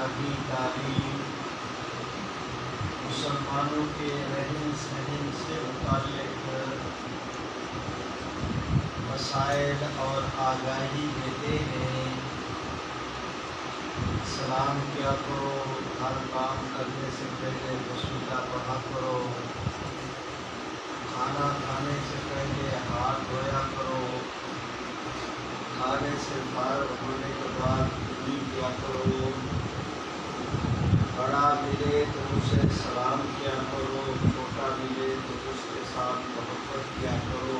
الہی تعلیم مسلمانوں کے رہن سہن سے متعلق مسائل اور آگاہی دیتے ہیں۔ سلام کیا کرو، ہر کام کرنے سے پہلے بسم اللہ پڑھا کرو، کھانا کھانے سے پہلے ہاتھ دھویا کرو، کھانے سے فارغ ہونے کے بعد پوری کیا کرو، بڑا ملے تو اسے سلام کیا کرو، چھوٹا ملے تو اس کے ساتھ محبت کیا کرو،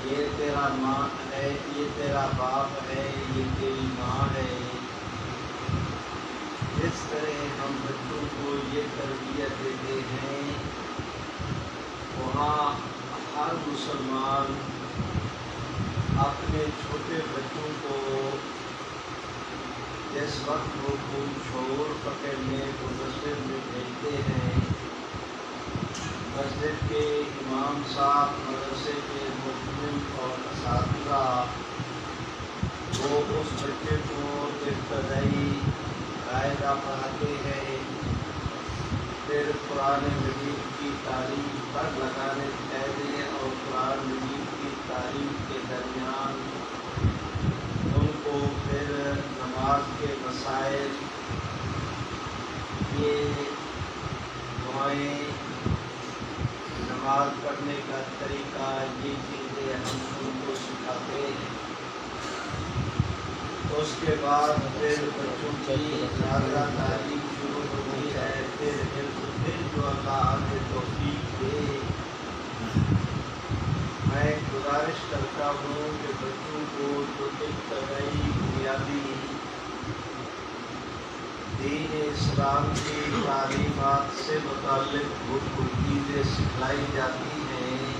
یہ تیرا ماں ہے، یہ تیرا باپ ہے، یہ تیری ماں ہے۔ جس طرح ہم بچوں کو یہ تربیت دیتے ہیں، وہاں ہر مسلمان اپنے چھوٹے بچوں کو جس وقت وہ کوئی شعور پکڑنے کو مسجد میں بھیجتے ہیں، مسجد کے امام صاحب، مدرسے کے معلم اور اساتذہ وہ اس بچے کو ابتدائی قاعدہ پڑھاتے ہیں، پھر قرآن مجید کی تعلیم پر لگانے قاعدے اور قرآن مجید کی تعلیم کے درمیان ان کو پھر نماز کے مسائل، یہ دعائیں، نماز پڑھنے کا طریقہ، یہ چیزیں ہم ان کو سکھاتے ہیں۔ اس کے بعد پھر بچوں کی زیادہ تعلیم شروع ہوتی ہے، پھر جو اللہ آگے توفیق دے۔ میں گزارش کرتا ہوں کہ بچوں کو جو ابتدائی بنیادی دین اسلام کی تعلیمات سے متعلق وہ چیزیں سکھلائی جاتی ہیں،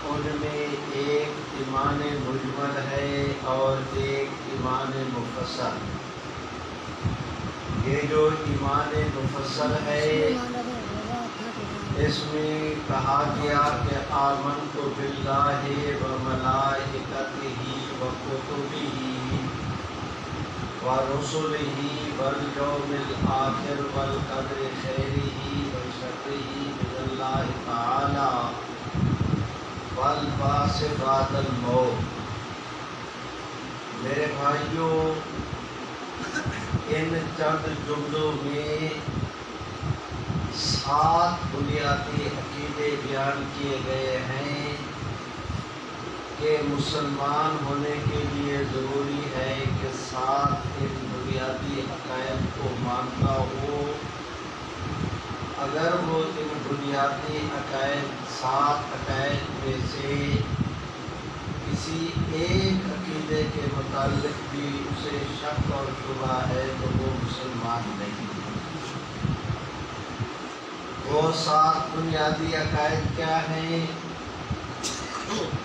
ان میں ایک ایمان مجمل ہے اور ایک ایمان مفصل۔ یہ جو ایمان مفصل ہے، اس میں کہا گیا کہ آمنت باللہ و ملائکتہ و کتبہ و رسلہ والیوم الآخر والقدر خیرہ و شرہ من اللہ تعالی والبعث بعد الموت۔ میرے بھائیوں، ان چند جملوں میں 7 بنیادی عقیدے بیان کیے گئے ہیں کہ مسلمان ہونے کے لیے ضروری ہے کہ 7 ان بنیادی عقائد کو مانتا ہو۔ اگر وہ ان بنیادی عقائد 7 عقائد میں سے کسی ایک عقیدے کے متعلق بھی اسے شک اور شبہ ہے تو وہ مسلمان نہیں۔ وہ 7 بنیادی عقائد کیا ہیں؟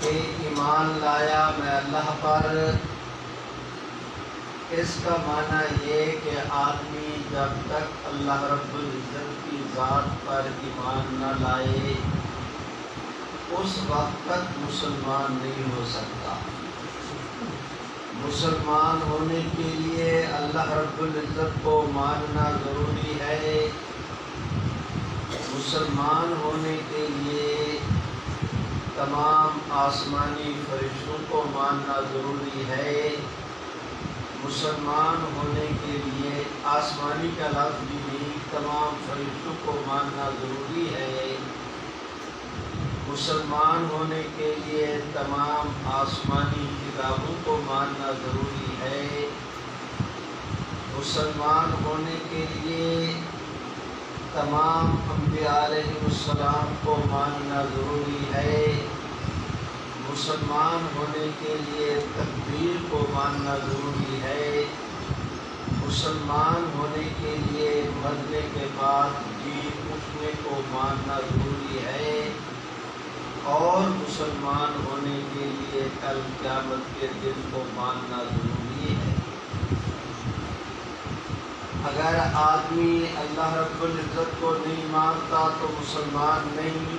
کہ ایمان لایا میں اللہ پر، اس کا معنی یہ کہ آدمی جب تک اللہ رب العزت کی ذات پر ایمان نہ لائے اس وقت تک مسلمان نہیں ہو سکتا۔ مسلمان ہونے کے لیے اللہ رب العزت کو ماننا ضروری ہے۔ مسلمان ہونے کے لیے تمام آسمانی فرشتوں کو ماننا ضروری ہے۔ مسلمان ہونے کے لیے آسمانی کا لفظ بھی نہیں، تمام فرشتوں کو ماننا ضروری ہے۔ مسلمان ہونے کے لیے تمام آسمانی کتابوں کو ماننا ضروری ہے۔ مسلمان ہونے کے لیے تمام انبیاء علیہ السلام کو ماننا ضروری ہے۔ مسلمان ہونے کے لیے تقدیر کو ماننا ضروری ہے۔ مسلمان ہونے کے لیے مرنے کے بعد جی اٹھنے کو ماننا ضروری ہے، اور مسلمان ہونے کے لیے کل قیامت کے دن کو ماننا ضروری ہے۔ اگر آدمی اللہ رب العزت کو نہیں مانتا تو مسلمان نہیں،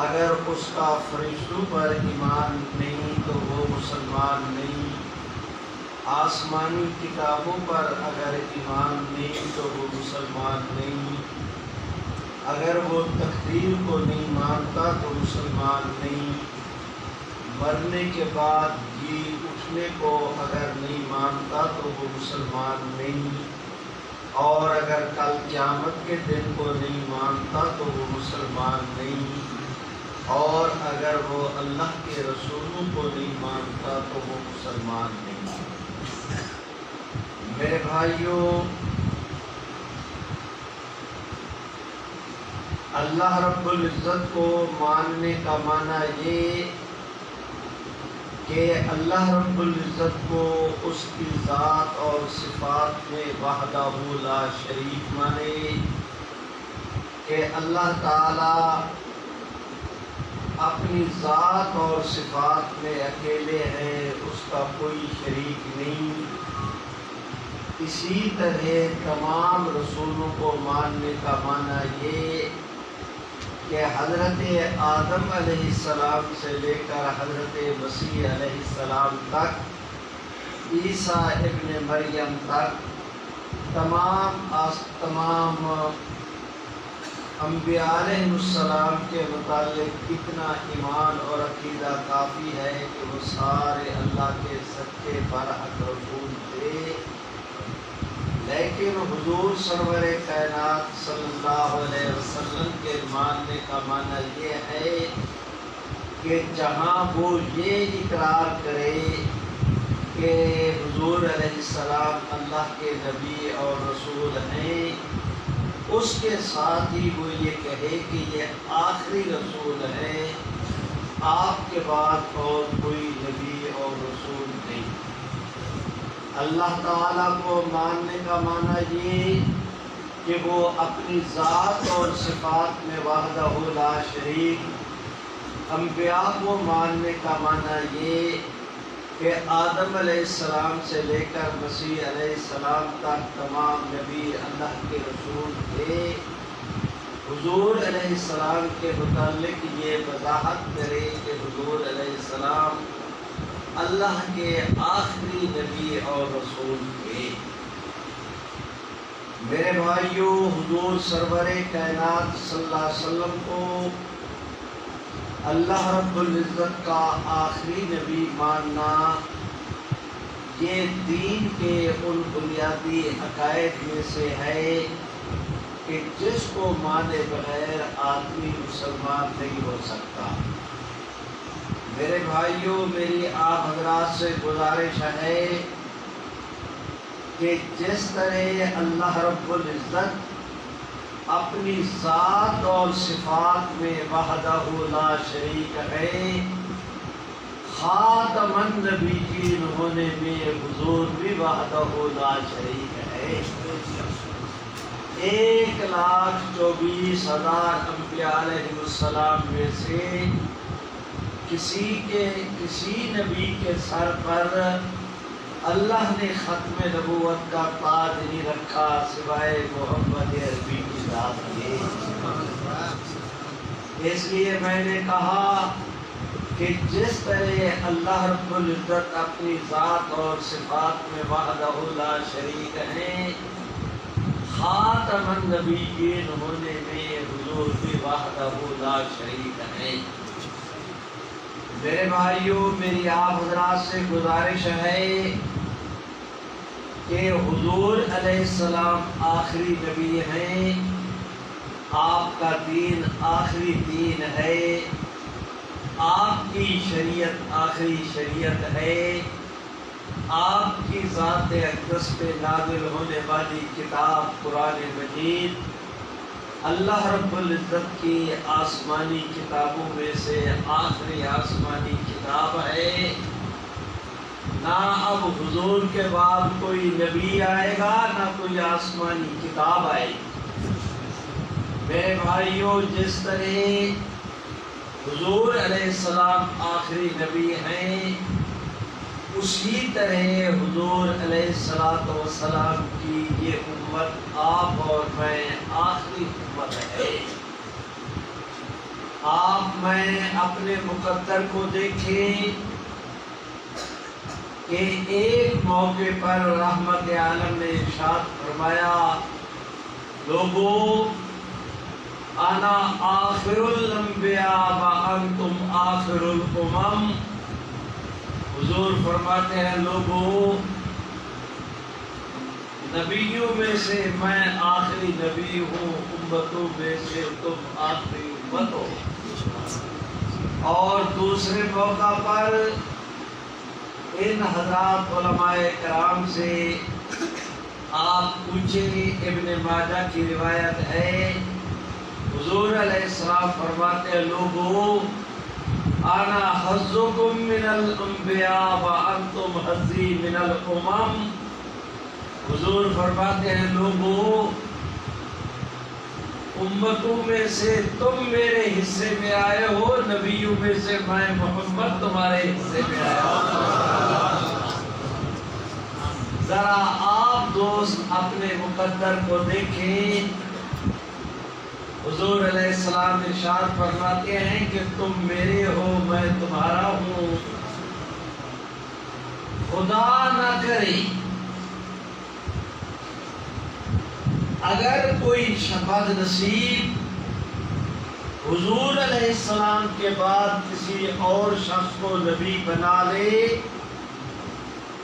اگر اس کا فرشتوں پر ایمان نہیں تو وہ مسلمان نہیں، آسمانی کتابوں پر اگر ایمان نہیں تو وہ مسلمان نہیں، اگر وہ تقدیر کو نہیں مانتا تو مسلمان نہیں، مرنے کے بعد جی اٹھنے کو اگر نہیں مانتا تو وہ مسلمان نہیں، اور اگر کل قیامت کے دن کو نہیں مانتا تو وہ مسلمان نہیں، اور اگر وہ اللہ کے رسولوں کو نہیں مانتا تو وہ مسلمان نہیں۔ میرے بھائیوں، اللہ رب العزت کو ماننے کا معنی یہ کہ اللہ رب العزت کو اس کی ذات اور صفات میں وحدہ لا شریک مانے، کہ اللہ تعالی اپنی ذات اور صفات میں اکیلے ہیں، اس کا کوئی شریک نہیں۔ اسی طرح تمام رسولوں کو ماننے کا معنی یہ کہ حضرت آدم علیہ السلام سے لے کر حضرت مسیح علیہ السلام تک، عیسیٰ ابن مریم تک، تمام انبیاء علیہ السلام کے متعلق اتنا ایمان اور عقیدہ کافی ہے کہ وہ سارے اللہ کے سچے برحق رسول تھے، لیکن حضور سرور کائنات صلی اللہ علیہ وسلم کے ماننے کا معنی یہ ہے کہ جہاں وہ یہ اقرار کرے کہ حضور علیہ السلام اللہ کے نبی اور رسول ہیں، اس کے ساتھ ہی وہ یہ کہے کہ یہ آخری رسول ہے، آپ کے بعد اور کوئی نبی اور رسول نہیں۔ اللہ تعالیٰ کو ماننے کا معنی یہ کہ وہ اپنی ذات اور صفات میں وحدہ لا شریک۔ انبیاء کو ماننے کا معنی یہ کہ آدم علیہ السلام سے لے کر مسیح علیہ السلام تک تمام نبی اللہ کے رسول تھے۔ حضور علیہ السلام کے متعلق یہ وضاحت کرے کہ حضور علیہ السلام اللہ کے آخری نبی اور رسول تھے۔ میرے بھائیوں، حضور سرور کائنات صلی اللہ علیہ وسلم کو اللہ رب العزت کا آخری نبی ماننا یہ دین کے ان بنیادی عقائد میں سے ہے کہ جس کو مانے بغیر آدمی مسلمان نہیں ہو سکتا۔ میرے بھائیوں، میری آپ حضرات سے گزارش ہے کہ جس طرح اللہ رب العزت اپنی ذات اور صفات میں وحدہ لا شریک ہے، خاتم النبیین ہونے میں حضور بھی وحدہ لا شریک ہے۔ 1,24,000 انبیاء علیہ السلام میں سے کسی نبی کے سر پر اللہ نے ختم نبوت کا تاج نہیں رکھا سوائے محمد عربی کی ذات کے۔ اس لیے میں نے کہا کہ جس طرح اللہ رب العزت اپنی ذات اور صفات میں وحدہ لا شریک ہیں، خاتم النبیین ہونے میں حضور بھی وحدہ لا شریک ہیں۔ میرے بھائیوں، میری آپ حضرات سے گزارش ہے کہ حضور علیہ السلام آخری نبی ہیں، آپ کا دین آخری دین ہے، آپ کی شریعت آخری شریعت ہے، آپ کی ذات اقدس پہ نازل ہونے والی کتاب قرآن مجید اللہ رب العزت کی آسمانی کتابوں میں سے آخری آسمانی کتاب ہے۔ نہ اب حضور کے بعد کوئی نبی آئے گا، نہ کوئی آسمانی کتاب آئے گی۔ میرے بھائیوں، جس طرح حضور علیہ السلام آخری نبی ہیں، اسی طرح حضور علیہ السلام کی یہ امت، آپ اور میں، آخری امت ہے۔ آپ میں اپنے مقدر کو دیکھیں کہ ایک موقع پر رحمت عالم نے ارشاد فرمایا، لوگوں انا آخر الانبیاء وانتم آخر الامم۔ حضور فرماتے ہیں، لوگوں نبیوں میں سے میں آخری نبی ہوں، امتوں میں سے تم آخری امت ہو۔ اور دوسرے موقع پر ان حضرات علماء کرام سے آپ پوچھیں، ابن ماجہ کی روایت ہے، حضور علیہ السلام فرماتے ہیں، لوگوں انا حظکم من الانبیاء وانتم حظی من الامم۔ حضور فرماتے ہیں، لوگوں امتوں میں سے تم میرے حصے میں آئے ہو، نبیوں میں سے میں محمد تمہارے حصے میں آیا ہوں۔ ذرا آپ دوست اپنے مقدر کو دیکھیں، حضور علیہ السلام ارشاد فرماتے ہیں کہ تم میرے ہو، میں تمہارا ہوں۔ خدا نہ کرے اگر کوئی بد نصیب حضور علیہ السلام کے بعد کسی اور شخص کو نبی بنا لے،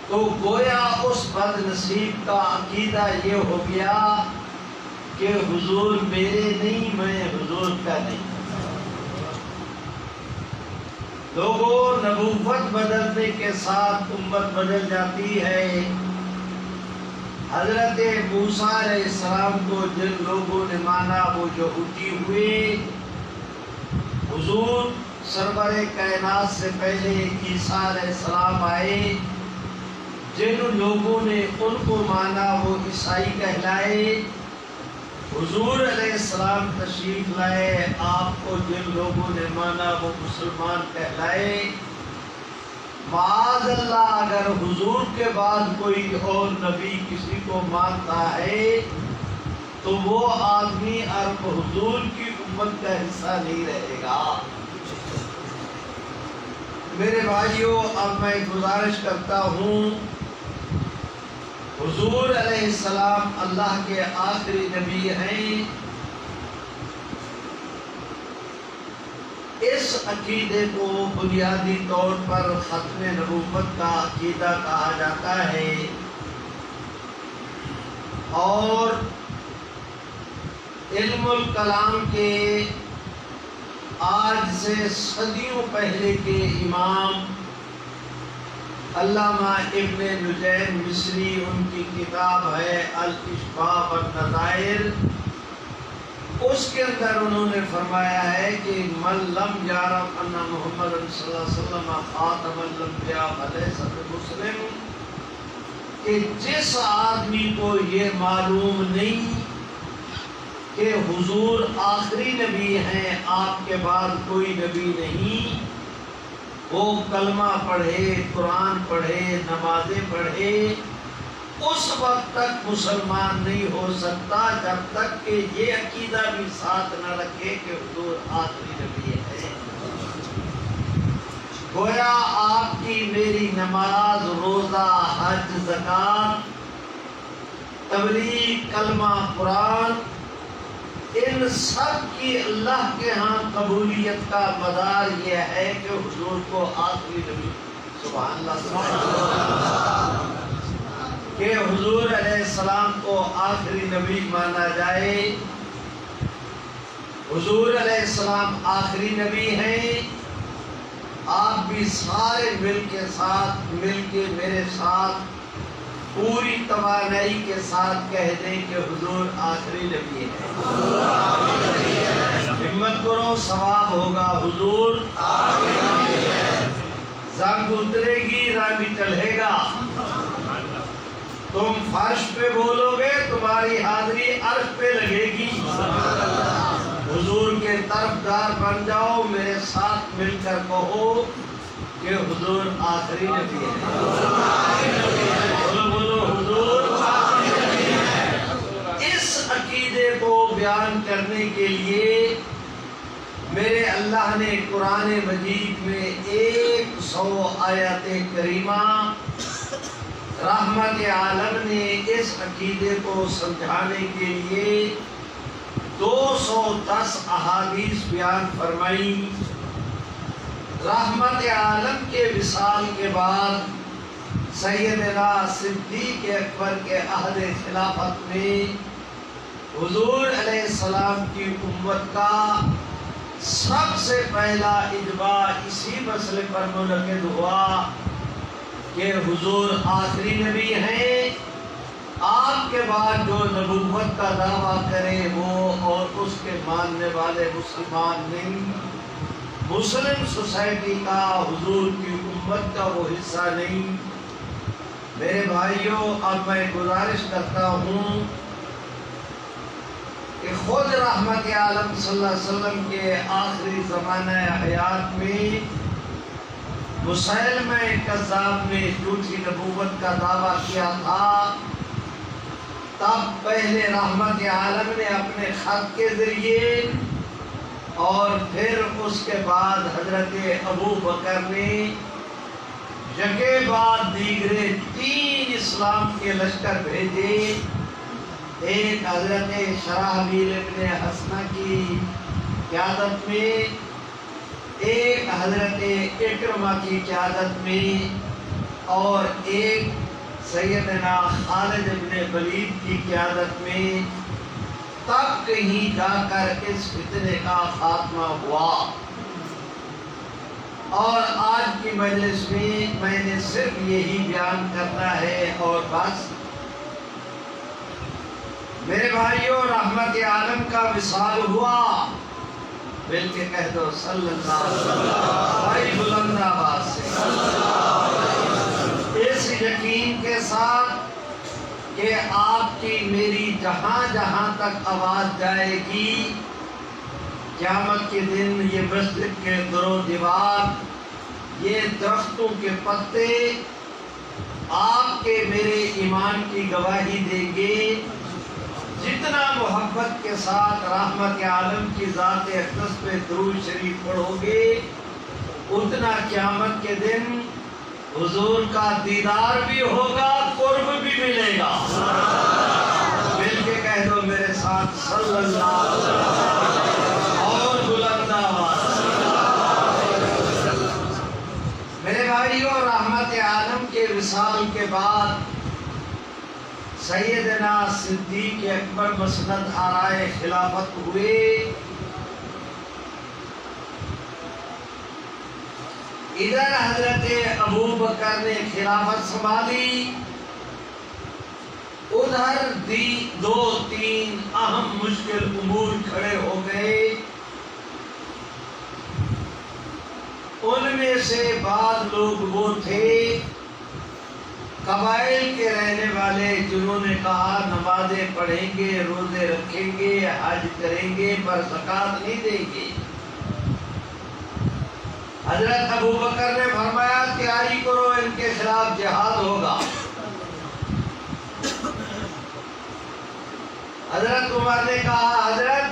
تو گویا اس بد نصیب کا عقیدہ یہ ہو گیا کہ حضور میرے نہیں، میں حضور کا نہیں۔ لوگوں نبوت بدلنے کے ساتھ امت بدل جاتی ہے۔ حضرت موسیٰ علیہ السلام کو جن لوگوں نے مانا وہ یہودی ہوئے، حضور سرور کائنات سے پہلے عیسیٰ علیہ السلام آئے، جن لوگوں نے ان کو مانا وہ عیسائی کہلائے۔ حضور علیہ السلام تشریف لائے، آپ کو جن لوگوں نے مانا وہ مسلمان کہلائے۔ معاذ اللہ اگر حضور کے بعد کوئی اور نبی کسی کو مانتا ہے تو وہ آدمی اب حضور کی امت کا حصہ نہیں رہے گا۔ میرے بھائیوں، اب میں گزارش کرتا ہوں، حضور علیہ السلام اللہ کے آخری نبی ہیں۔ اس عقیدے کو بنیادی طور پر ختم نبوت کا عقیدہ کہا جاتا ہے، اور علم الکلام کے آج سے صدیوں پہلے کے امام علامہ ابن نجیم مصری، ان کی کتاب ہے الاشباح والنظائر، اس کے اندر انہوں نے فرمایا ہے کہ من لم یعرف ان محمد صلی اللہ علیہ وسلم خاتم الانبیاء فلیس بمسلم، کہ جس آدمی کو یہ معلوم نہیں کہ حضور آخری نبی ہیں، آپ کے بعد کوئی نبی نہیں، وہ کلمہ پڑھے، قرآن پڑھے، نمازیں پڑھے، اس وقت تک مسلمان نہیں ہو سکتا جب تک کہ یہ عقیدہ بھی ساتھ نہ رکھے کہ حضور آخری نبی ہے۔ گویا آپ کی میری نماز، روزہ، حج، زکوٰۃ، تبلیغ، کلمہ، قرآن، ان سب کی اللہ کے ہاں قبولیت کا مدار یہ ہے کہ حضور کو آخری نبی، سبحان اللہ، سبحان اللہ، کہ حضور علیہ السلام کو آخری نبی مانا جائے۔ حضور علیہ السلام آخری نبی ہیں۔ آپ بھی سارے مل کے میرے ساتھ پوری توانائی کے ساتھ کہہ دیں کہ حضور آخری نبی ہے۔ ہمت کرو، ثواب ہوگا، حضور آخری نبی ہے۔ زنگ اترے گی، رنگ چڑھے گا، تم فرش پہ بولو گے، تمہاری حاضری عرش پہ لگے گی۔ حضور کے طرفدار بن جاؤ، میرے ساتھ مل کر کہو کہ حضور آخری نبی ہے۔ بولو بولو، حضور آخری نبی ہے۔ اس عقیدے کو بیان کرنے کے لیے میرے اللہ نے قرآن مجید میں 100 آیات کریمہ رحمت عالم نے اس عقیدے کو سمجھانے کے لیے 210 احادیث بیان فرمائی۔ رحمت عالم کے وصال کے بعد سیدنا صدیق اکبر کے عہد خلافت میں حضور علیہ السلام کی امت کا سب سے پہلا اجماع اسی مسئلے پر منعقد ہوا کہ حضور آخری نبی ہیں، آپ کے بعد جو نبوت کا دعویٰ کرے وہ اور اس کے ماننے والے مسلمان نہیں، مسلم سوسائٹی کا، حضور کی امت کا وہ حصہ نہیں۔ میرے بھائیوں، اب میں گزارش کرتا ہوں کہ خود رحمت عالم صلی اللہ علیہ وسلم کے آخری زمانہ حیات میں مسیلمہ کذاب نے جھوٹی نبوت کا دعویٰ کیا تھا، تب پہلے رحمت عالم نے اپنے خط کے ذریعے اور پھر اس کے بعد حضرت ابو بکر نے یکے بعد دیگرے 3 اسلام کے لشکر بھیجے، ایک حضرت شراحبیل ابن حسنہ کی قیادت میں، ایک حضرت اکرمہ کی قیادت میں، اور ایک سیدنا خالد ابن ولید کی قیادت میں، تب کہیں جا کر اس فتنے کا خاتمہ ہوا۔ اور آج کی مجلس میں نے صرف یہی بیان کرنا ہے اور بس۔ میرے بھائیوں، رحمت عالم کا وصال ہوا، مل کے کہہ دو صلی اللہ علیہ وسلم، بھائی بلند آواز سے، اس یقین کے ساتھ کہ آپ کی میری جہاں جہاں تک آواز جائے گی، قیامت کے دن یہ مسجد کے در و دیوار، یہ درختوں کے پتے آپ کے میرے ایمان کی گواہی دیں گے۔ جتنا محبت کے ساتھ رحمت عالم کی ذات اقدس پہ درود شریف پڑھو گے، اتنا قیامت کے دن حضور کا دیدار بھی ہوگا، قرب بھی ملے گا۔ مل کے کہہ دو میرے ساتھ صلی اللہ علیہ وسلم، اور بلند آواز۔ میرے بھائیوں، رحمت عالم کے وصال کے بعد سیدنا صدیق اکبر مسند آرائے خلافت ہوئے۔ ادھر حضرت ابو بکر نے خلافت سنبھالی، ادھر 2-3 اہم مشکل امور کھڑے ہو گئے۔ ان میں سے بعض لوگ وہ تھے قبائل کے رہنے والے جنہوں نے کہا نمازیں پڑھیں گے، روزے رکھیں گے، حج کریں گے، پر زکوٰۃ نہیں دیں گے۔ حضرت ابو بکر نے فرمایا تیاری کرو، ان کے خلاف جہاد ہوگا۔ حضرت عمر نے کہا حضرت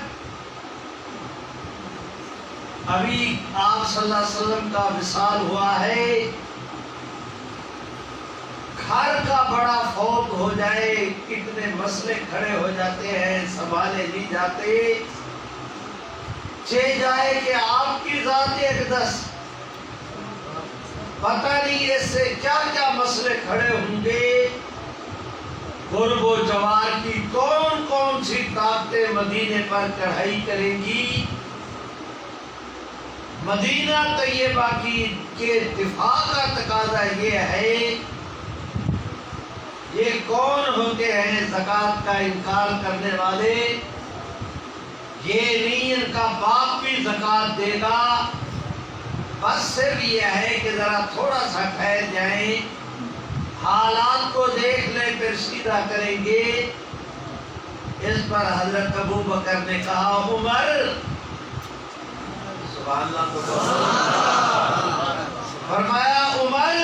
ابھی آپ صلی اللہ علیہ وسلم کا وصال ہوا ہے، گھر کا بڑا فوت ہو جائے، کتنے مسئلے کھڑے ہو جاتے ہیں، سنبھالے نہیں جاتے، چہ جائے کہ آپ کی ذات اقدس پتہ نہیں اس سے کیا کیا مسئلے کھڑے ہوں گے، قرب و جوار کی کون کون سی طاقتیں مدینے پر چڑھائی کریں گی، مدینہ طیبہ کے دفاع کا تقاضا یہ ہے، یہ کون ہوتے ہیں زکوٰۃ کا انکار کرنے والے، یہ نہیں ان کا باپ بھی زکوٰۃ دے گا، بس صرف یہ ہے کہ ذرا تھوڑا سا ٹھہر جائیں، حالات کو دیکھ لیں پھر سیدھا کریں گے۔ اس پر حضرت ابو بکر نے کہا عمر، سبحان اللہ کو فرمایا عمر،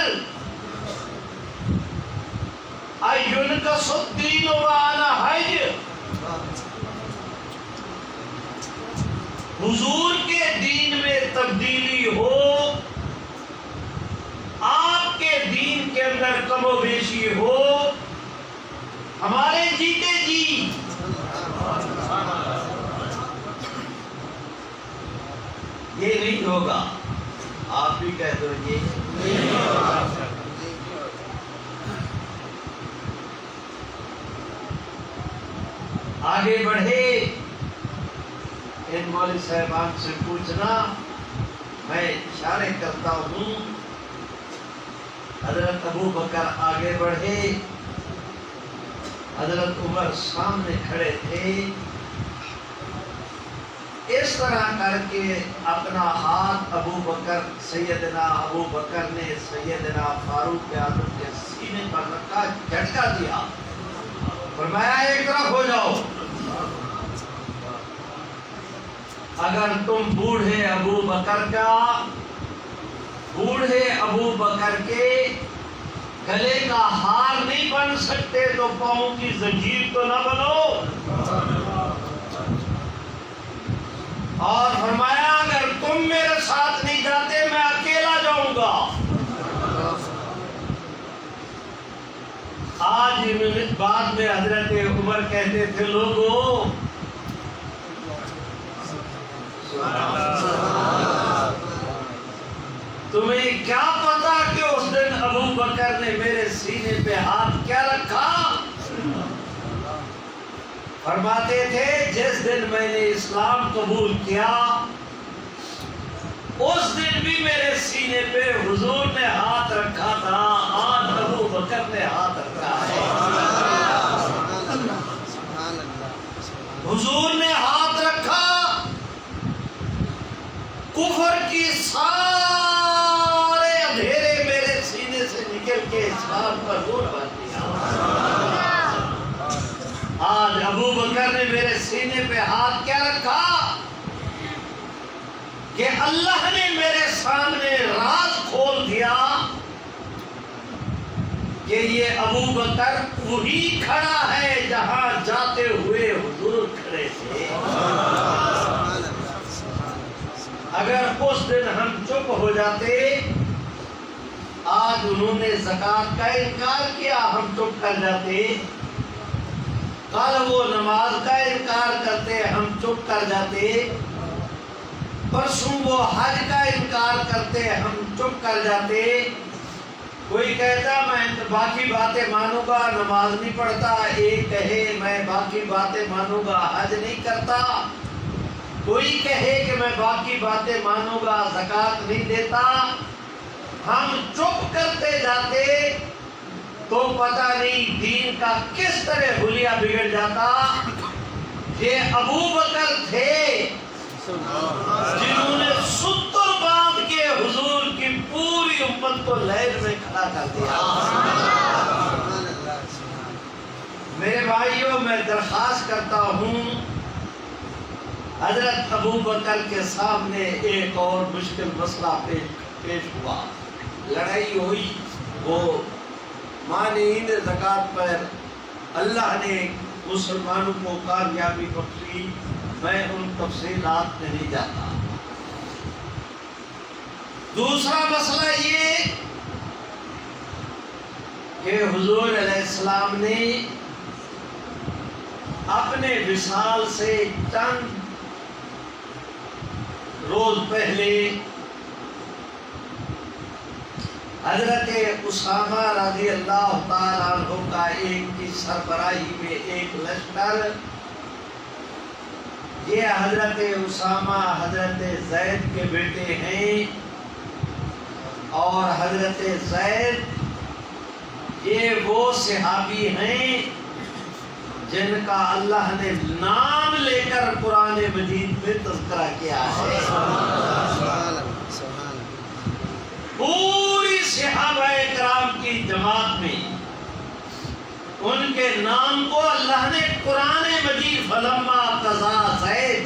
اَيُنْقَصُ الدِّينُ وَأَنَا حَيٌّ، حضور کے دین میں تبدیلی ہو، آپ کے دین کے اندر کم و بیشی ہو ہمارے جیتے جی. یہ نہیں ہوگا. آپ بھی کہہ دو یہ نہیں ہوگا. آگے بڑھے. ان مولوی صاحبان سے پوچھنا، میں اشارے کرتا ہوں. حضرت ابو بکر آگے بڑھے، حضرت عمر سامنے کھڑے تھے. اس طرح کر کے اپنا ہاتھ سیدنا ابو بکر نے سیدنا فاروق اعظم کے سینے پر رکھا، جھٹکا دیا، فرمایا ایک طرف ہو جاؤ. اگر تم بوڑھے ابو بکر کے گلے کا ہار نہیں بن سکتے تو پاؤں کی زنجیر تو نہ بنو. اور فرمایا اگر تم میرے ساتھ نہیں جاتے میں اکیلا جاؤں گا. آج بعد میں حضرت عمر کہتے تھے لوگوں تمہیں کیا پتا کہ اس دن ابو بکر نے میرے سینے پہ ہاتھ کیا رکھا؟ فرماتے تھے جس دن میں نے اسلام قبول کیا اس دن بھی میرے سینے پہ حضور نے ہاتھ رکھا تھا، آج ابو بکر نے ہاتھ رکھا ہے. حضور نے ہاتھ رکھا، کفر کی سارے اندھیرے میرے سینے سے نکل کے اسلام پر نور بن دیا. آج ابو بکر نے میرے سینے پہ ہاتھ کیا رکھا کہ اللہ نے میرے سامنے راز کھول دیا کہ یہ ابو بکر وہی کھڑا ہے جہاں جاتے ہوئے حضور کھڑے تھے. اگر اس دن ہم چپ ہو جاتے، آج انہوں نے زکوٰۃ کا انکار کیا ہم چپ کر جاتے، کل وہ نماز کا انکار کرتے ہم چپ کر جاتے، پرسوں وہ حج کا انکار کرتے ہم چپ کر جاتے. کوئی کہتا میں باقی باتیں مانوں گا نماز نہیں پڑھتا، ایک کہے میں باقی باتیں مانوں گا حج نہیں کرتا، کوئی کہے کہ میں باقی باتیں مانوں گا زکوٰۃ نہیں دیتا. ہم چپ کرتے جاتے تو پتہ نہیں دین کا کس طرح حلیہ بگڑ جاتا. یہ ابو بکر تھے جنہوں نے ستر باندھ کے حضور کی پوری امت کو لہر میں کھڑا کر دیا. میرے بھائیوں میں درخواست کرتا ہوں، حضرت ابو بکر کے سامنے ایک اور مشکل مسئلہ پیش ہوا، لڑائی ہوئی. وہ مانعین زکوٰۃ پر اللہ نے مسلمانوں کو کامیابی بخشی، میں ان تفصیلات میں نہیں جاتا. دوسرا مسئلہ یہ کہ حضور علیہ السلام نے اپنے وصال سے چند روز پہلے حضرت اسامہ رضی اللہ تعالیٰ عنہ کا ایک کی سربراہی میں ایک لشکر، یہ حضرت اسامہ حضرت زید کے بیٹے ہیں، اور حضرت زید یہ وہ صحابی ہیں جن کا اللہ نے نام لے کر قرآن مجید میں تذکرہ کیا ہے. پوری صحابہ کرام کی جماعت میں ان کے نام کو اللہ نے قرآن مجید فلما قضا زید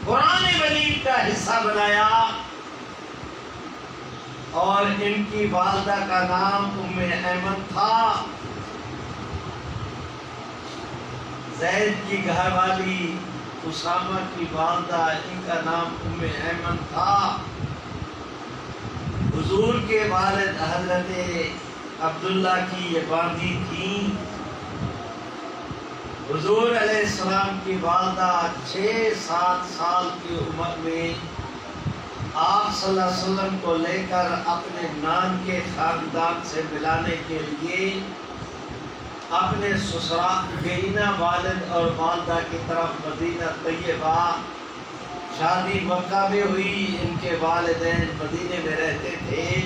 قرآن مجید کا حصہ بنایا. اور ان کی والدہ کا نام ام ایمن تھا. زید کی گھر والی اسامہ کی والدہ، ان کا نام ام ایمن تھا. حضور کے والد حضرت عبداللہ کی یہ باندھی تھی. حضور علیہ السلام کی والدہ 6-7 سال کی عمر میں آپ صلی اللہ علیہ وسلم کو لے کر اپنے نان کے خاندان سے ملانے کے لیے اپنے سسرال گئینا والد اور والدہ کی طرف مدینہ طیبہ. شادی مکہ میں ہوئی، ان کے والدین مدینے میں رہتے تھے.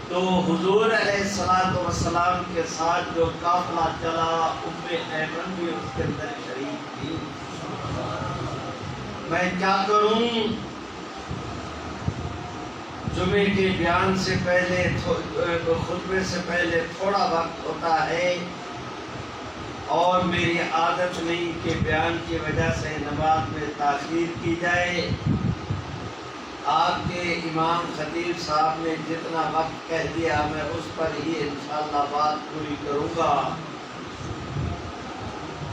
تو حضور علیہ السلام کے ساتھ جو قافلہ چلا، ام ایمن بھی اس کے اندر شریک تھی. میں کیا کروں، جمعے کے بیان سے پہلے خطبے سے پہلے تھوڑا وقت ہوتا ہے، اور میری عادت نہیں کہ بیان کی وجہ سے نماز میں تاخیر کی جائے. آپ کے امام خطیب صاحب نے جتنا وقت کہہ دیا میں اس پر ہی انشاءاللہ بات پوری کروں گا.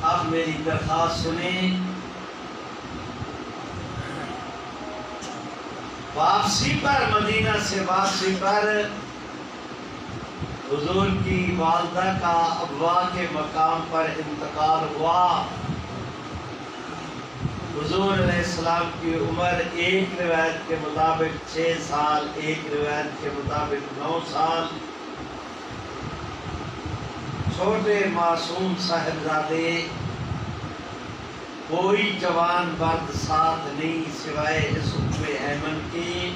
اب میری درخواست سنیں. واپسی پر، مدینہ سے واپسی پر حضور کی والدہ کا ابوا کے مقام پر انتقال ہوا. حضور علیہ السلام کی عمر ایک روایت کے مطابق 6 سال، ایک روایت کے مطابق 9 سال. چھوٹے معصوم صاحبزادے، کوئی جوان مرد ساتھ نہیں سوائے اس ام ایمن کی.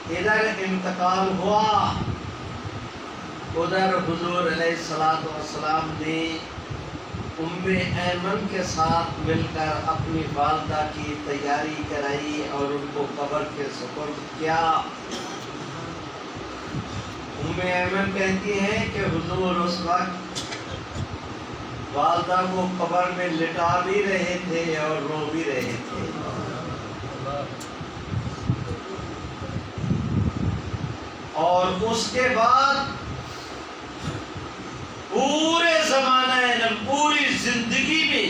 ادھر انتقال ہوا، ادھر حضور علیہ السلام نے ام ایمن کے ساتھ مل کر اپنی والدہ کی تیاری کرائی اور ان کو قبر کے سپرد کیا. ام ایمن کہتی ہیں کہ حضور اس وقت والدہ کو قبر میں لٹا بھی رہے تھے اور رو بھی رہے تھے. اور اس کے بعد پورے زمانہ، پوری زندگی میں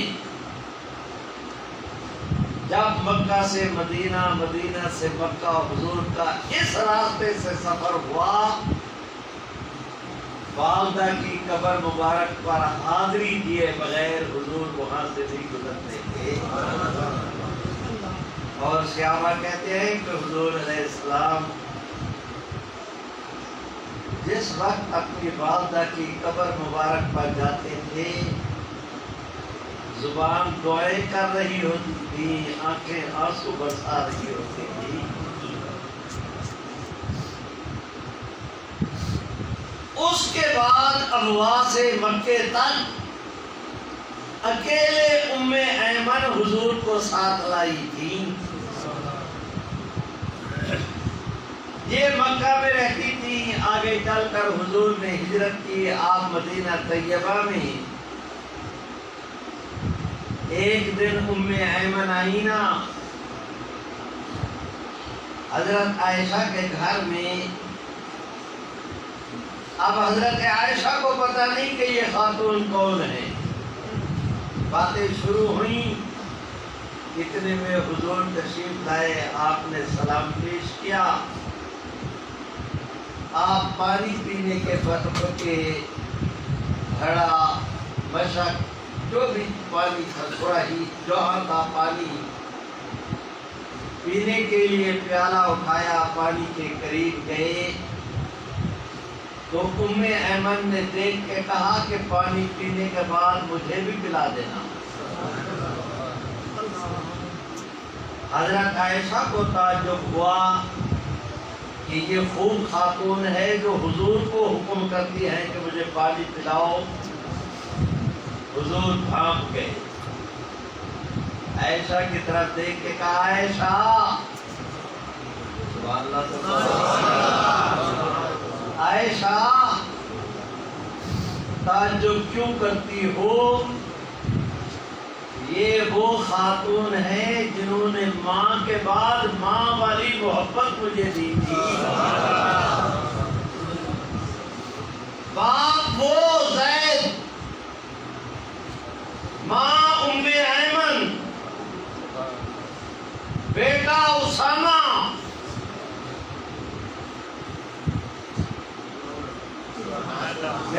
جب مکہ سے مدینہ، مدینہ سے مکہ حضور کا اس راستے سے سفر ہوا، والدہ کی قبر مبارک پر حاضری دیے بغیر حضور وہاں سے نہیں گزرتے تھے. اور صحابہ کہتے ہیں کہ حضور علیہ السلام جس وقت اپنی والدہ کی قبر مبارک پر جاتے تھے، زبان دعائیں کر رہی ہوتی تھی، آنکھیں آنسو برسا رہی ہوتی تھی. اس کے بعد ابوا سے مکے تک اکیلے ام ایمن حضور کو ساتھ لائی تھی. یہ مکہ میں رہتی تھی. آگے چل کر حضور نے ہجرت کی. آپ مدینہ طیبہ میں ایک دن ام ایمن آئی نا حضرت عائشہ کے گھر میں. اب حضرت عائشہ کو پتہ نہیں کہ یہ خاتون کون ہے. باتیں شروع ہوئیں، اتنے میں حضور تشریف لائے. آپ نے سلام پیش کیا. آپ پانی پینے کے گھڑا، مشک، جو بھی پانی تھا، تھوڑا ہی جوہر تھا، پانی پینے کے لیے پیالہ اٹھایا، پانی کے قریب گئے تو ام ایمن نے دیکھ کے کہا کہ پانی پینے کے بعد مجھے بھی پلا دینا. حضرت عائشہ کو تعجب ہوا کہ یہ خوب خاتون ہے جو حضور کو حکم کرتی ہے کہ مجھے پانی پلاؤ. حضور بھانپ گئے، عائشہ کی طرف دیکھ کے کہا، عائشہ، سبحان اللہ، سبحان اللہ، عائشہ تعجب کیوں کرتی ہو؟ یہ وہ خاتون ہے جنہوں نے ماں کے بعد ماں والی محبت مجھے دی تھی. باپ وہ زید، ماں ام ایمن، بیٹا اسامہ.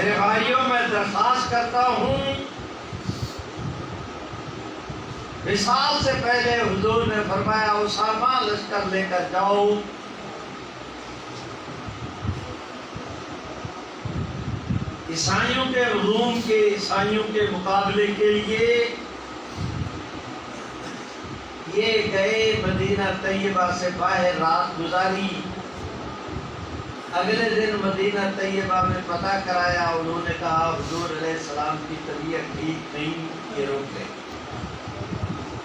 میرے بھائیوں میں درخواست کرتا ہوں، وصال سے پہلے حضور نے فرمایا اسامہ لشکر لے کر جاؤ، عیسائیوں کے مقابلے کے لیے یہ گئے، مدینہ طیبہ سے باہر رات گزاری، اگلے دن مدینہ طیبہ میں پتہ کرایا، انہوں نے کہا حضور علیہ السلام کی طبیعت ٹھیک نہیں، یہ روک لیں۔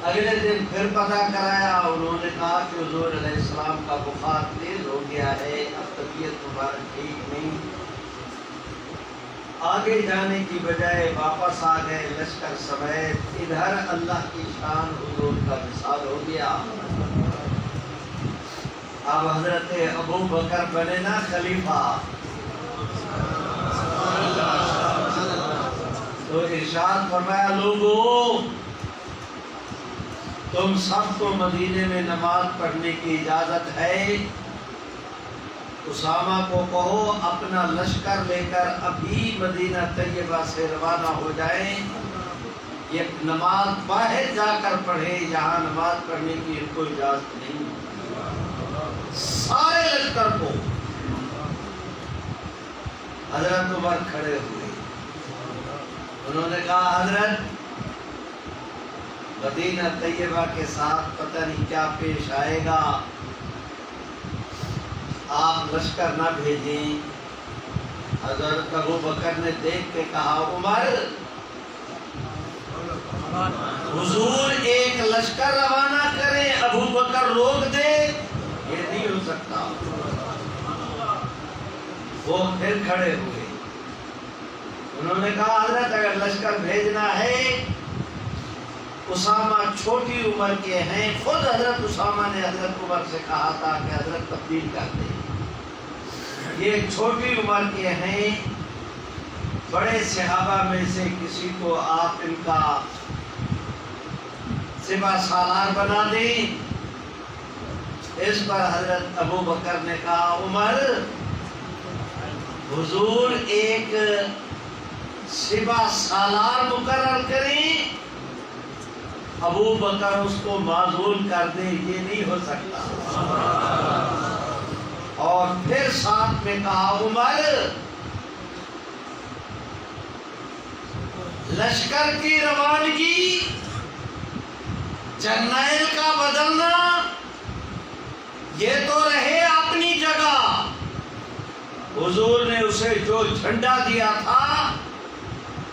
اگلے دن پھر پتہ کرایا، انہوں نے کہا کہ حضور علیہ السلام کا بخار تیز ہو گیا ہے، اب طبیعت مبارک ٹھیک نہیں۔ آگے جانے کی بجائے واپس آ گئے لشکر سمیت، ادھر اللہ کی شان حضور کا وصال ہو گیا۔ اب حضرت ابو بکر بنے نا خلیفہ، تو ارشاد فرمایا لوگوں تم سب کو مدینے میں نماز پڑھنے کی اجازت ہے، اسامہ کو کہو اپنا لشکر لے کر ابھی مدینہ طیبہ سے روانہ ہو جائیں، یہ نماز باہر جا کر پڑھے، یہاں نماز پڑھنے کی ان کو اجازت نہیں۔ سارے لشکر کو حضرت عمر کھڑے ہوئے، انہوں نے کہا حضرت مدینہ طیبہ کے ساتھ پتہ نہیں کیا پیش آئے گا، آپ لشکر نہ بھیجیں۔ حضرت ابو بکر نے دیکھ کے کہا عمر حضور ایک لشکر روانہ کریں، ابو بکر روک دے، یہ نہیں ہو سکتا۔ وہ پھر کھڑے ہوئے، انہوں نے کہا حضرت اگر لشکر بھیجنا ہے، اسامہ چھوٹی عمر کے ہیں، خود حضرت اسامہ نے حضرت عمر سے کہا تھا کہ حضرت تبدیل کر دیں، یہ چھوٹی عمر کے ہیں، بڑے صحابہ میں سے کسی کو آپ ان کا سپہ سالار بنا دیں۔ اس پر حضرت ابو بکر نے کہا عمر حضور ایک سپہ سالار مقرر کریں، ابو بکر اس کو معزول کر دے، یہ نہیں ہو سکتا۔ اور پھر ساتھ میں کہا عمر لشکر کی روانگی جرنیل کا بدلنا یہ تو رہے اپنی جگہ، حضور نے اسے جو جھنڈا دیا تھا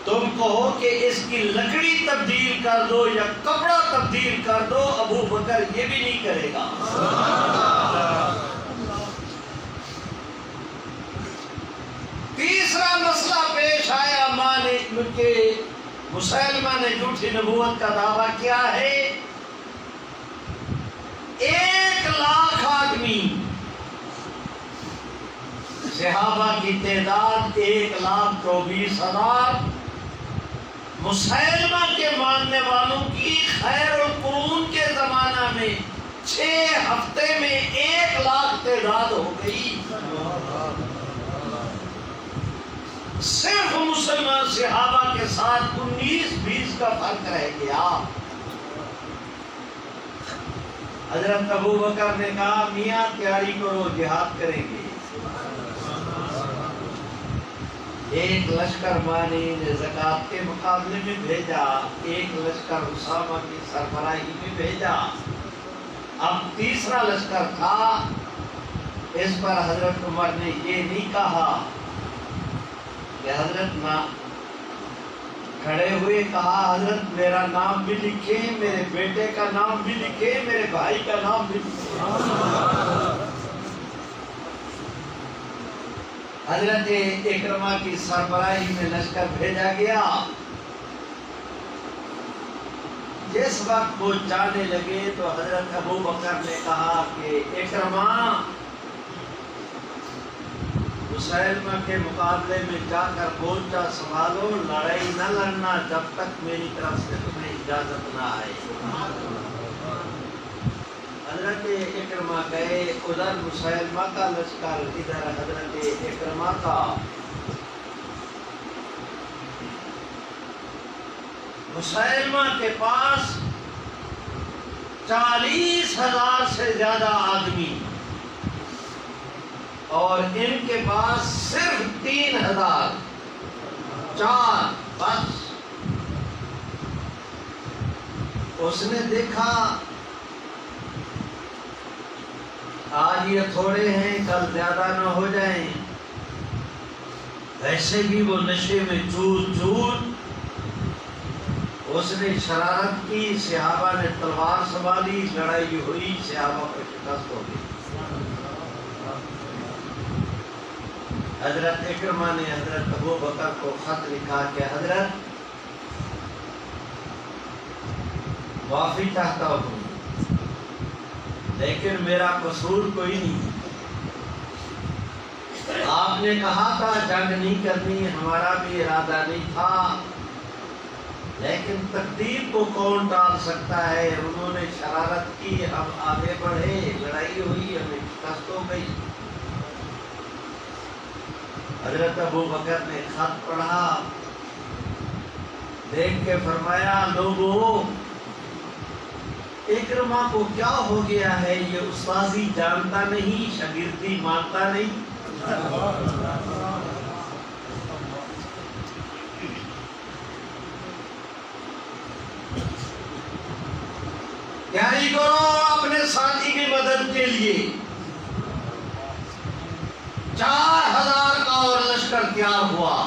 تم کہو کہ اس کی لکڑی تبدیل کر دو یا کپڑا تبدیل کر دو، ابو بکر یہ بھی نہیں کرے گا۔ تیسرا مسئلہ پیش آیا، مسلمہ نے جھوٹی نبوت کا دعویٰ کیا ہے، 1,00,000 آدمی، صحابہ کی تعداد 1,24,000، مسلمہ کے ماننے والوں کی خیر القرون کے زمانہ میں 6 ہفتے میں 1,00,000 تعداد ہو گئی۔ صرف مسلمان صحابہ کے ساتھ 19-20 کا فرق رہ گیا۔ حضرت ابو بکر نے کہا میاں تیاری کرو، جہاد کریں گے۔ ایک لشکر مانی نے زکوٰۃ کے مقابلے میں بھیجا، ایک لشکر اسامہ کی سربراہی میں بھیجا، اب تیسرا لشکر تھا۔ اس پر حضرت عمر نے یہ نہیں کہا کہ حضرت نہ کھڑے ہوئے، کہا حضرت میرا نام بھی لکھیں، میرے بیٹے کا نام بھی لکھیں، میرے بھائی کا نام بھی لکھیں۔ حضرت اکرمہ کی سربراہی میں لشکر بھیجا گیا۔ جس وقت وہ جانے لگے تو حضرت ابو بکر نے کہا کہ اکرمہ مسلمہ کے مقابلے میں جا کر بورچہ سنبھالو، لڑائی نہ لڑنا جب تک میری طرف سے تمہیں اجازت نہ آئے۔ حضرت اکرمہ گئے، ادھر مسلمہ کا لشکر، ادھر حضرت اکرمہ کا۔ مسیلمہ کے پاس 40,000 سے زیادہ آدمی اور ان کے پاس صرف 3,000 4 بس. اس نے دیکھا آج یہ تھوڑے ہیں کل زیادہ نہ ہو جائیں. ویسے بھی وہ نشے میں چور اس نے شرارت کی. صحابہ نے تلوار سنبھالی, لڑائی ہوئی, صحابہ پر شکست ہو گئی. حضرت اکرمہ نے حضرت ابو بکر کو خط لکھا کہ حضرت معافی چاہتا ہوں لیکن میرا قصور کوئی نہیں. آپ نے کہا تھا جنگ نہیں کرنی, ہمارا بھی ارادہ نہیں تھا, لیکن تقدیر کو کون ٹال سکتا ہے. انہوں نے شرارت کی, ہم آگے بڑھے, لڑائی ہوئی, ہمیں شکست ہو گئی. حضرت ابو بکر نے خط پڑھا, دیکھ کے فرمایا لوگوں اکرمہ کو کیا ہو گیا ہے, یہ استاذی جانتا نہیں, شاگردی مانتا نہیں. تیاری کرو اپنے ساتھی کی مدد کے لیے. 4,000 کا اور لشکر تیار ہوا.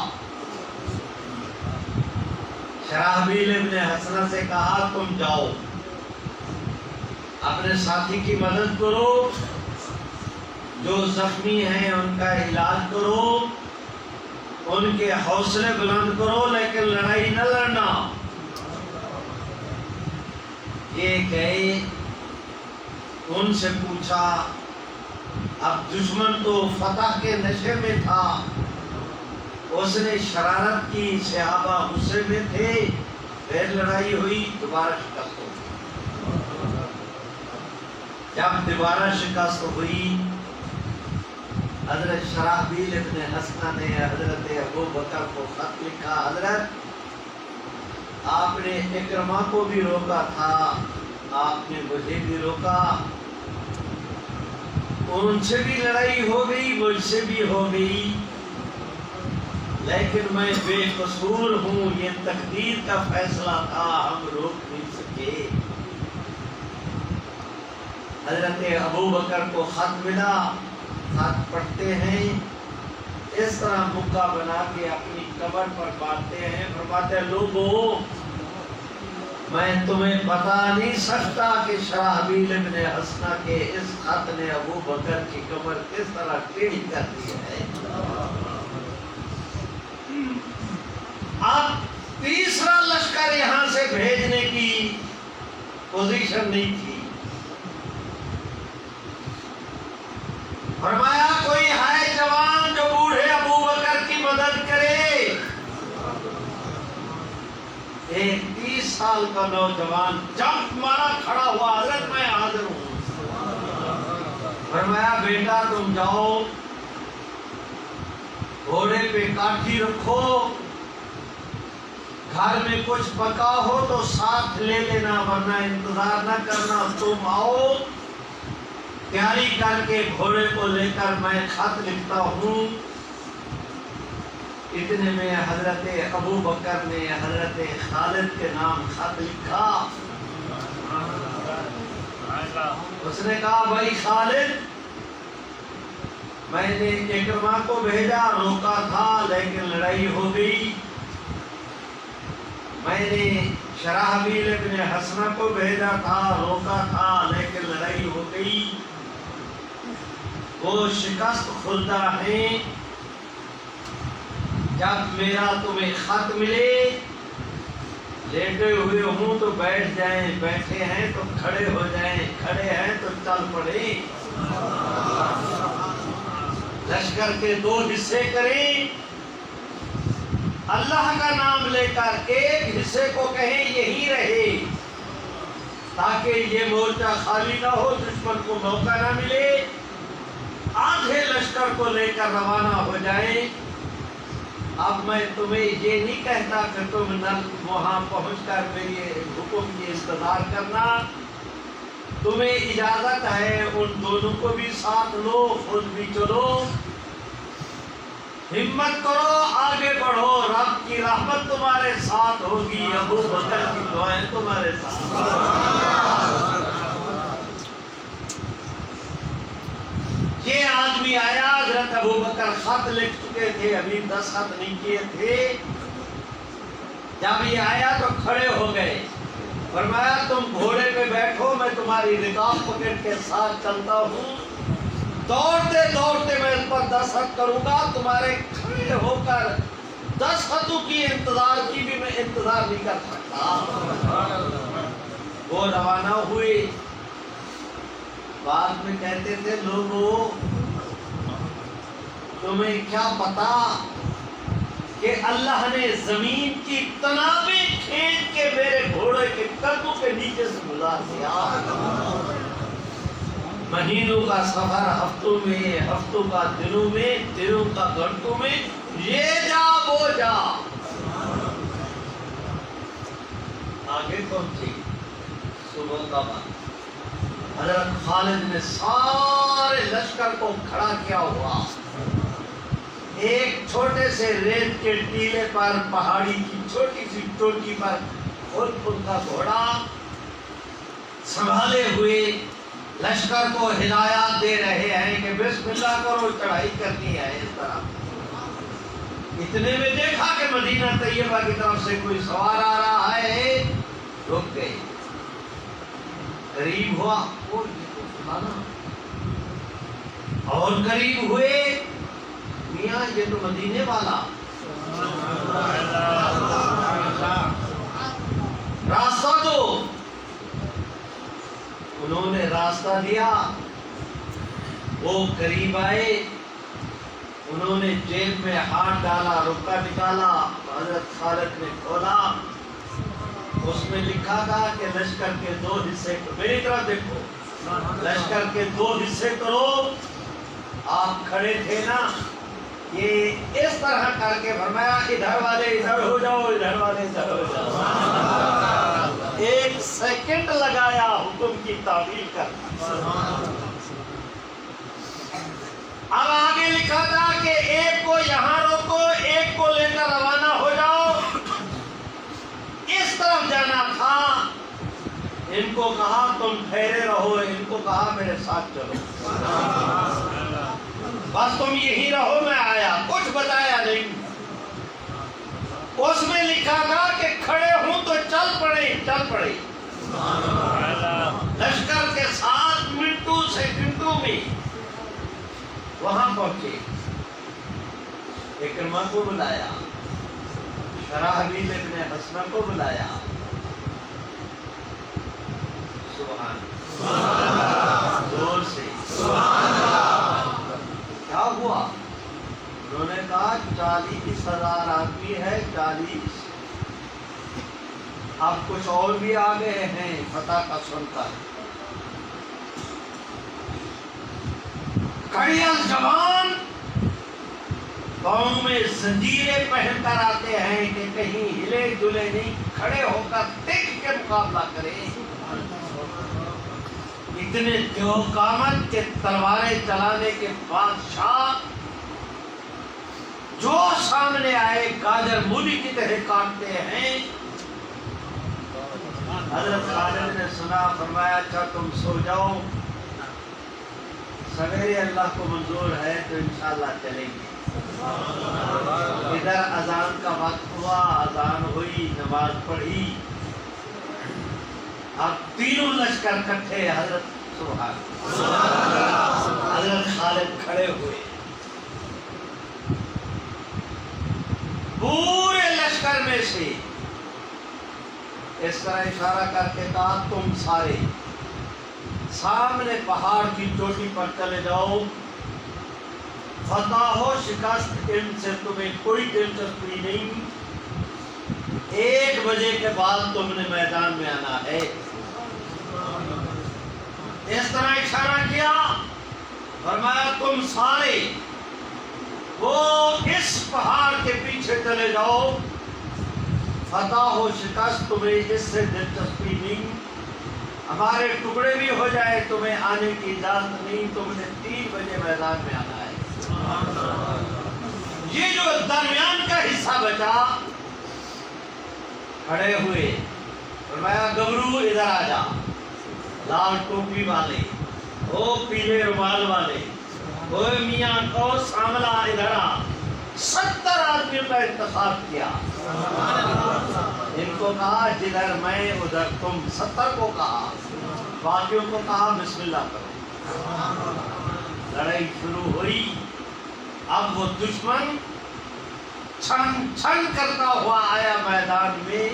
شرحبیل ابن حسنہ سے کہا تم جاؤ اپنے ساتھی کی مدد کرو, جو زخمی ہیں ان کا علاج کرو, ان کے حوصلے بلند کرو, لیکن لڑائی نہ لڑنا. یہ گئے, ان سے پوچھا, اب دشمن تو فتح کے نشے میں تھا, اس نے شرارت کی, صحابہ غصے میں تھے, پھر لڑائی ہوئی, دوبارہ شکست ہو. جب دوبارہ شکست ہوئی, حضرت شرحبیل ابن حسنہ نے حضرت ابو بکر کو خط لکھا, حضرت آپ نے اکرمہ کو بھی روکا تھا, آپ نے مجھے بھی روکا, ان سے بھی لڑائی ہو گئی, مجھ سے بھی ہو گئی, لیکن میں بے قصور ہوں, یہ تقدیر کا فیصلہ تھا, ہم روک نہیں سکے. حضرت ابو بکر کو خط ملا, خط پڑھتے ہیں, اس طرح مکہ بنا کے اپنی قبر پر باندھتے ہیں, فرماتے ہیں لوگوں میں تمہیں بتا نہیں سکتا کہ شرحبیل ابن حسنہ کے اس خط نے ابو بکر کی قبر کس طرح ٹیڑھی کر دی ہے. اب تیسرا لشکر یہاں سے بھیجنے کی پوزیشن نہیں تھی. فرمایا کوئی ہے جوان جو بوڑھے ابو بکر کی مدد کرے. ایک 30 سال کا نوجوان جب مارا کھڑا ہوا, حضرت میں حاضر ہوں. فرمایا بیٹا تم جاؤ, گھوڑے پہ کاٹھی رکھو, گھر میں کچھ پکا ہو تو ساتھ لے لینا, ورنہ انتظار نہ کرنا, تم آؤ تیاری کر کے گھوڑے کو لے کر میں خط لکھتا ہوں. اتنے میں حضرت ابو بکر نے حضرت خالد کے نام خط لکھا. اس نے کہا بھائی خالد, میں نے اکرمہ کو بھیجا, روکا تھا لیکن لڑائی ہو گئی. میں نے شرحبیل ابن حسنہ کو بھیجا تھا, روکا تھا لیکن لڑائی ہو گئی. وہ شکست خوردہ ہیں. جب میرا تمہیں خط ملے, لیٹے ہوئے ہوں تو بیٹھ جائیں, بیٹھے ہیں تو کھڑے ہو جائیں, کھڑے ہیں تو چل پڑیں. لشکر کے 2 حصے کریں, اللہ کا نام لے کر ایک حصے کو کہیں یہی رہے, تاکہ یہ مورچہ خالی نہ ہو, دشمن کو موقع نہ ملے. آدھے لشکر کو لے کر روانہ ہو جائیں. اب میں تمہیں یہ نہیں کہتا کہ تم وہاں پہنچ کر میری حکم کی انتظار کرنا، تمہیں اجازت ہے ان دونوں کو بھی ساتھ لو، خود بھی چلو، ہمت کرو، آگے بڑھو، رب کی رحمت تمہارے ساتھ ہوگی، ابو بکر کی دعائیں تمہارے ساتھ۔ یہ آدمی آیا، حضرت ابو بکر خط لکھ چکے تھے، ابھی 10 خط نہیں کیے تھے، جب یہ آیا تو کھڑے ہو گئے، فرمایا تم گھوڑے پہ بیٹھو، میں تمہاری رکاب پکڑ کے ساتھ چلتا ہوں، دوڑتے دوڑتے میں اس پر 10 خط کروں گا، تمہارے کھڑے ہو کر 10 خطوں کی انتظار کی بھی میں انتظار نہیں کر سکتا۔ وہ روانہ ہوئے، بعد میں کہتے تھے لوگوں تمہیں کیا پتا کہ اللہ نے زمین کی تنابیں کھینچ کے میرے گھوڑے کے قدموں کے نیچے سے گزار دیا، مہینوں کا سفر ہفتوں میں، ہفتوں کا دنوں میں، دنوں کا گھنٹوں میں، یہ جا وہ جا، آگے پہنچی صبح کا وقت، حضرت خالد نے سارے لشکر کو کھڑا کیا ہوا، ایک چھوٹے سے ریت کے ٹیلے پر، پہاڑی کی چھوٹی سی چوٹی پر خود ان کا گھوڑا سنبھالے ہوئے لشکر کو ہدایات دے رہے ہیں کہ بسم اللہ کرو، چڑھائی کرنی ہے اس طرح۔ اتنے میں دیکھا کہ مدینہ طیبہ کی طرف سے کوئی سوار آ رہا ہے، رک گئے، قریب ہوا اور قریب ہوئے، میاں یہ تو مدینے والا، راستہ دو۔ انہوں نے راستہ دیا، وہ قریب آئے، انہوں نے جیب میں ہاتھ ڈالا، روکا نکالا، حضرت خالد نے کھولا، اس میں لکھا تھا کہ لشکر کے 2 حصے، میری طرف دیکھو، لشکر کے 2 حصے کرو، آپ کھڑے تھے نا، یہ اس طرح کر کے فرمایا ادھر والے ادھر ہو جاؤ، ادھر والے ادھر ہو جاؤ، 1 سیکنڈ لگایا حکم کی تعمیل کرنا۔ اب آگے لکھا تھا کہ ایک کو یہاں روکو، ایک کو لے کر روانہ ہو جاؤ، اس طرف جانا تھا، ان کو کہا تم ٹھہرے رہو، ان کو کہا میرے ساتھ چلو، بس تم یہی رہو، میں آیا، کچھ بتایا نہیں۔ اس میں لکھا تھا کہ کھڑے ہوں تو چل پڑے، چل پڑے، لشکر کے ساتھ منٹوں سیکنڈوں میں وہاں پہنچے، اکرمہ کو بلایا، شراحبیل ابن حسنہ کو بلایا، سبحان اللہ، زور سے کیا ہوا؟ انہوں نے کہا 40,000 آدمی ہے، 40، اب کچھ اور بھی آ گئے ہیں فتح کا سن کر، کڑیاں جوان پاؤں میں زنجیریں پہن کر آتے ہیں کہ کہیں ہلے جلے نہیں، کھڑے ہو کر ٹک کے مقابلہ کریں، اتنے دیو قامت کے تلواریں چلانے کے بادشاہ جو سامنے آئے گاجر مولی کی طرح کاٹتے ہیں۔ حضرت خالد نے سنا، فرمایا اچھا تم سو جاؤ، سویرے اللہ کو منظور ہے تو انشاءاللہ چلیں گے۔ ادھر اذان کا وقت ہوا، اذان ہوئی، نماز پڑھی، اب تینوں لشکر کٹھے، حضرت سبحان حضرت خالد کھڑے ہوئے، پورے لشکر میں سے اس طرح اشارہ کر کے کہا تم سارے سامنے پہاڑ کی چوٹی پر چلے جاؤ، فتح و شکست ان سے تمہیں کوئی دلچسپی نہیں، 1 بجے کے بعد تم نے میدان میں آنا ہے۔ اس طرح اشارہ کیا، فرمایا تم سارے وہ اس اس پہاڑ کے پیچھے چلے جاؤ، فتح و شکست تمہیں اس سے دلچسپی نہیں، ہمارے ٹکڑے بھی ہو جائے تمہیں آنے کی اجازت نہیں، تم نے 3 بجے میدان میں آنا ہے۔ یہ جو درمیان کا حصہ بچا، کھڑے ہوئے، فرمایا گبرو ادھر آ جا، لال ٹوپی والے، وہ پیلے رومال والے، وہ میاں کو ساملا ادھر آ۔ 70 آدمیوں کا انتخاب کیا، ان کو کہا جدھر میں ادھر تم، 70 کو کہا، باقیوں کو کہا بسم اللہ کرو۔ لڑائی شروع ہوئی۔ اب وہ دشمن چھن چھن کرتا ہوا آیا میدان میں،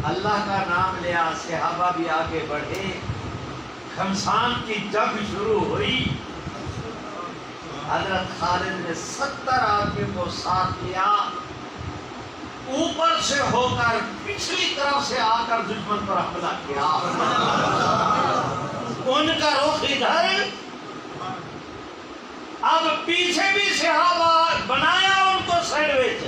اللہ کا نام لیا، صحابہ بھی آگے بڑھے، گھمسان کی جنگ شروع ہوئی۔ حضرت خالد نے 70 آدمیوں کو ساتھ لیا، اوپر سے ہو کر پچھلی طرف سے آ کر دشمن پر حملہ کیا۔ ان کا رخ ادھر، اب پیچھے بھی صحابہ بنایا ان کو سینڈوچ،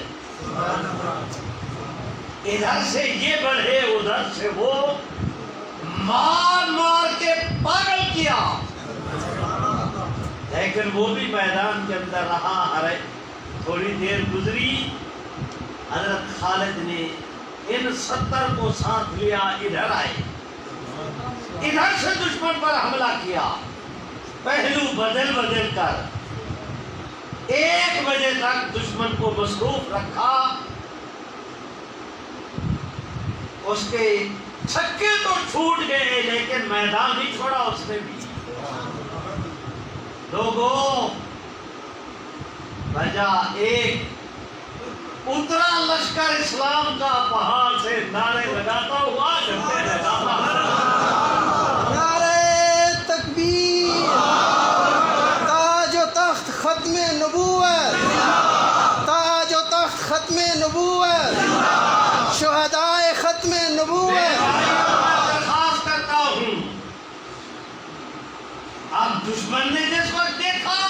ادھر سے یہ بڑھے ادھر سے وہ، مار مار کے پاگل کیا، لیکن وہ بھی میدان کے اندر رہا۔ تھوڑی دیر گزری، حضرت خالد نے ان 70 کو ساتھ لیا، ادھر آئے، ادھر سے دشمن پر حملہ کیا، پہلو بدل بدل کر 1 بجے تک دشمن کو مصروف رکھا۔ اس کے چھکے تو چھوٹ گئے لیکن میدان نہیں چھوڑا اس نے بھی۔ لوگوں، وجہ ایک، اترا لشکر اسلام کا پہاڑ سے نعرے لگاتا ہوا، جھنڈے لگاتا ہوا، نعرے تکبیر، تاج و تخت ختم نبوت، تاج و تخت ختم نبوت، شہدائے ختم نبوت۔ درخواست کرتا ہوں، اب دشمن نے جس وقت دیکھا،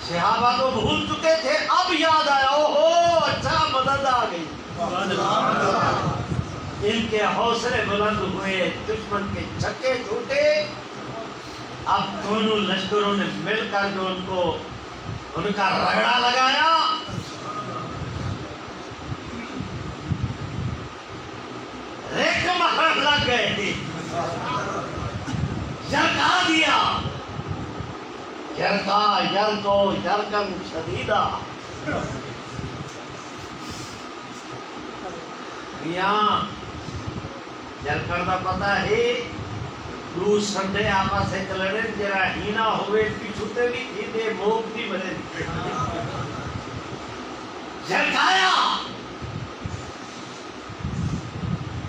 صحابہ تو بھول چکے تھے، اب یاد آیا، اوہو اچھا مدد آ گئی، ان کے حوصلے بلند ہوئے، دشمن کے چھکے چھوٹے۔ اب دونوں لشکروں نے مل کر جو ان کا رگڑا لگایا، ریک مارن لگ گئے، جرکا دیا، جرکا یرکو یرکن شدیدہ۔ میاں جرکن کا پتہ ہے، دو سنڈے آپس سے لڑے، جرا ہینا ہوئے پیچھوتے بھی تھی دے موک بھی بنے، جرکایا۔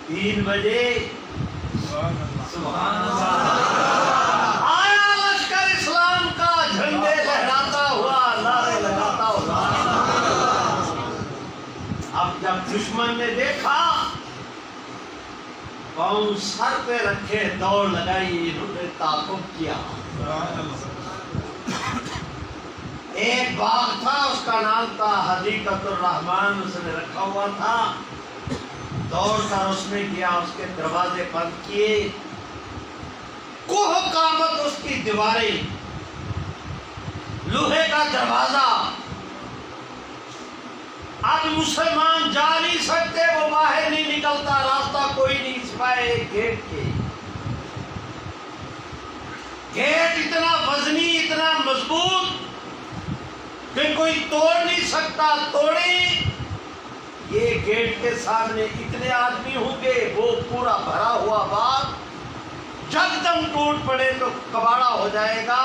3 بجے سبحان اللہ، آیا لشکر اسلام کا، جھنڈے لہراتا ہوا، نعرے لگاتا ہوا۔ اب جب دشمن نے دیکھا، پاؤں سر پہ رکھے، دوڑ لگائی، انہوں نے تعاقب کیا۔ ایک باغ تھا، اس کا نام تھا حدیقۃ الرحمن، اس نے رکھا ہوا تھا، دوڑ کر اس نے گیا، اس کے دروازے بند کیے، کوہ قامت اس کی دیواریں، لوہے کا دروازہ، اب مسلمان جا نہیں سکتے، وہ باہر نہیں نکلتا، راستہ کوئی نہیں سوائے ایک گیٹ کے۔ گیٹ اتنا وزنی، اتنا مضبوط کہ کوئی توڑ نہیں سکتا، توڑے یہ گیٹ کے سامنے اتنے آدمی ہوں گے، وہ پورا بھرا ہوا باغ جگدم ٹوٹ پڑے تو کباڑا ہو جائے گا۔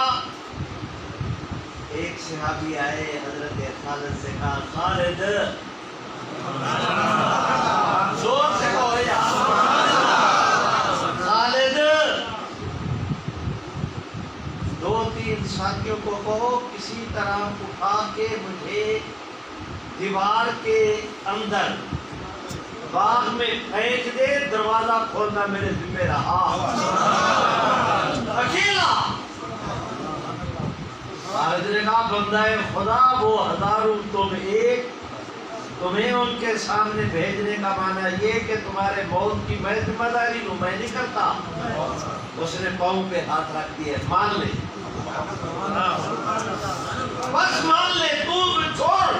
ایک صحابی آئے، حضرت خالد سے کہا، خالد، زور سے کہو یا خالد، 2-3 ساتھیوں کو کہو کسی طرح اٹھا کے مجھے دیوار کے اندر باغ میں پھینک دے، دروازہ کھولنا میرے ذمہ رہا، اکیلا۔ خالد نے کہا کا بندہ خدا وہ ہزاروں تم ایک، تمہیں ان کے سامنے بھیجنے کا معنی یہ کہ تمہارے موت کی میں ذمہ داری لوں، میں نہیں کرتا۔ اس نے پاؤں پہ ہاتھ رکھ دیا، مان لے، بس مان لے، تو چھوڑ۔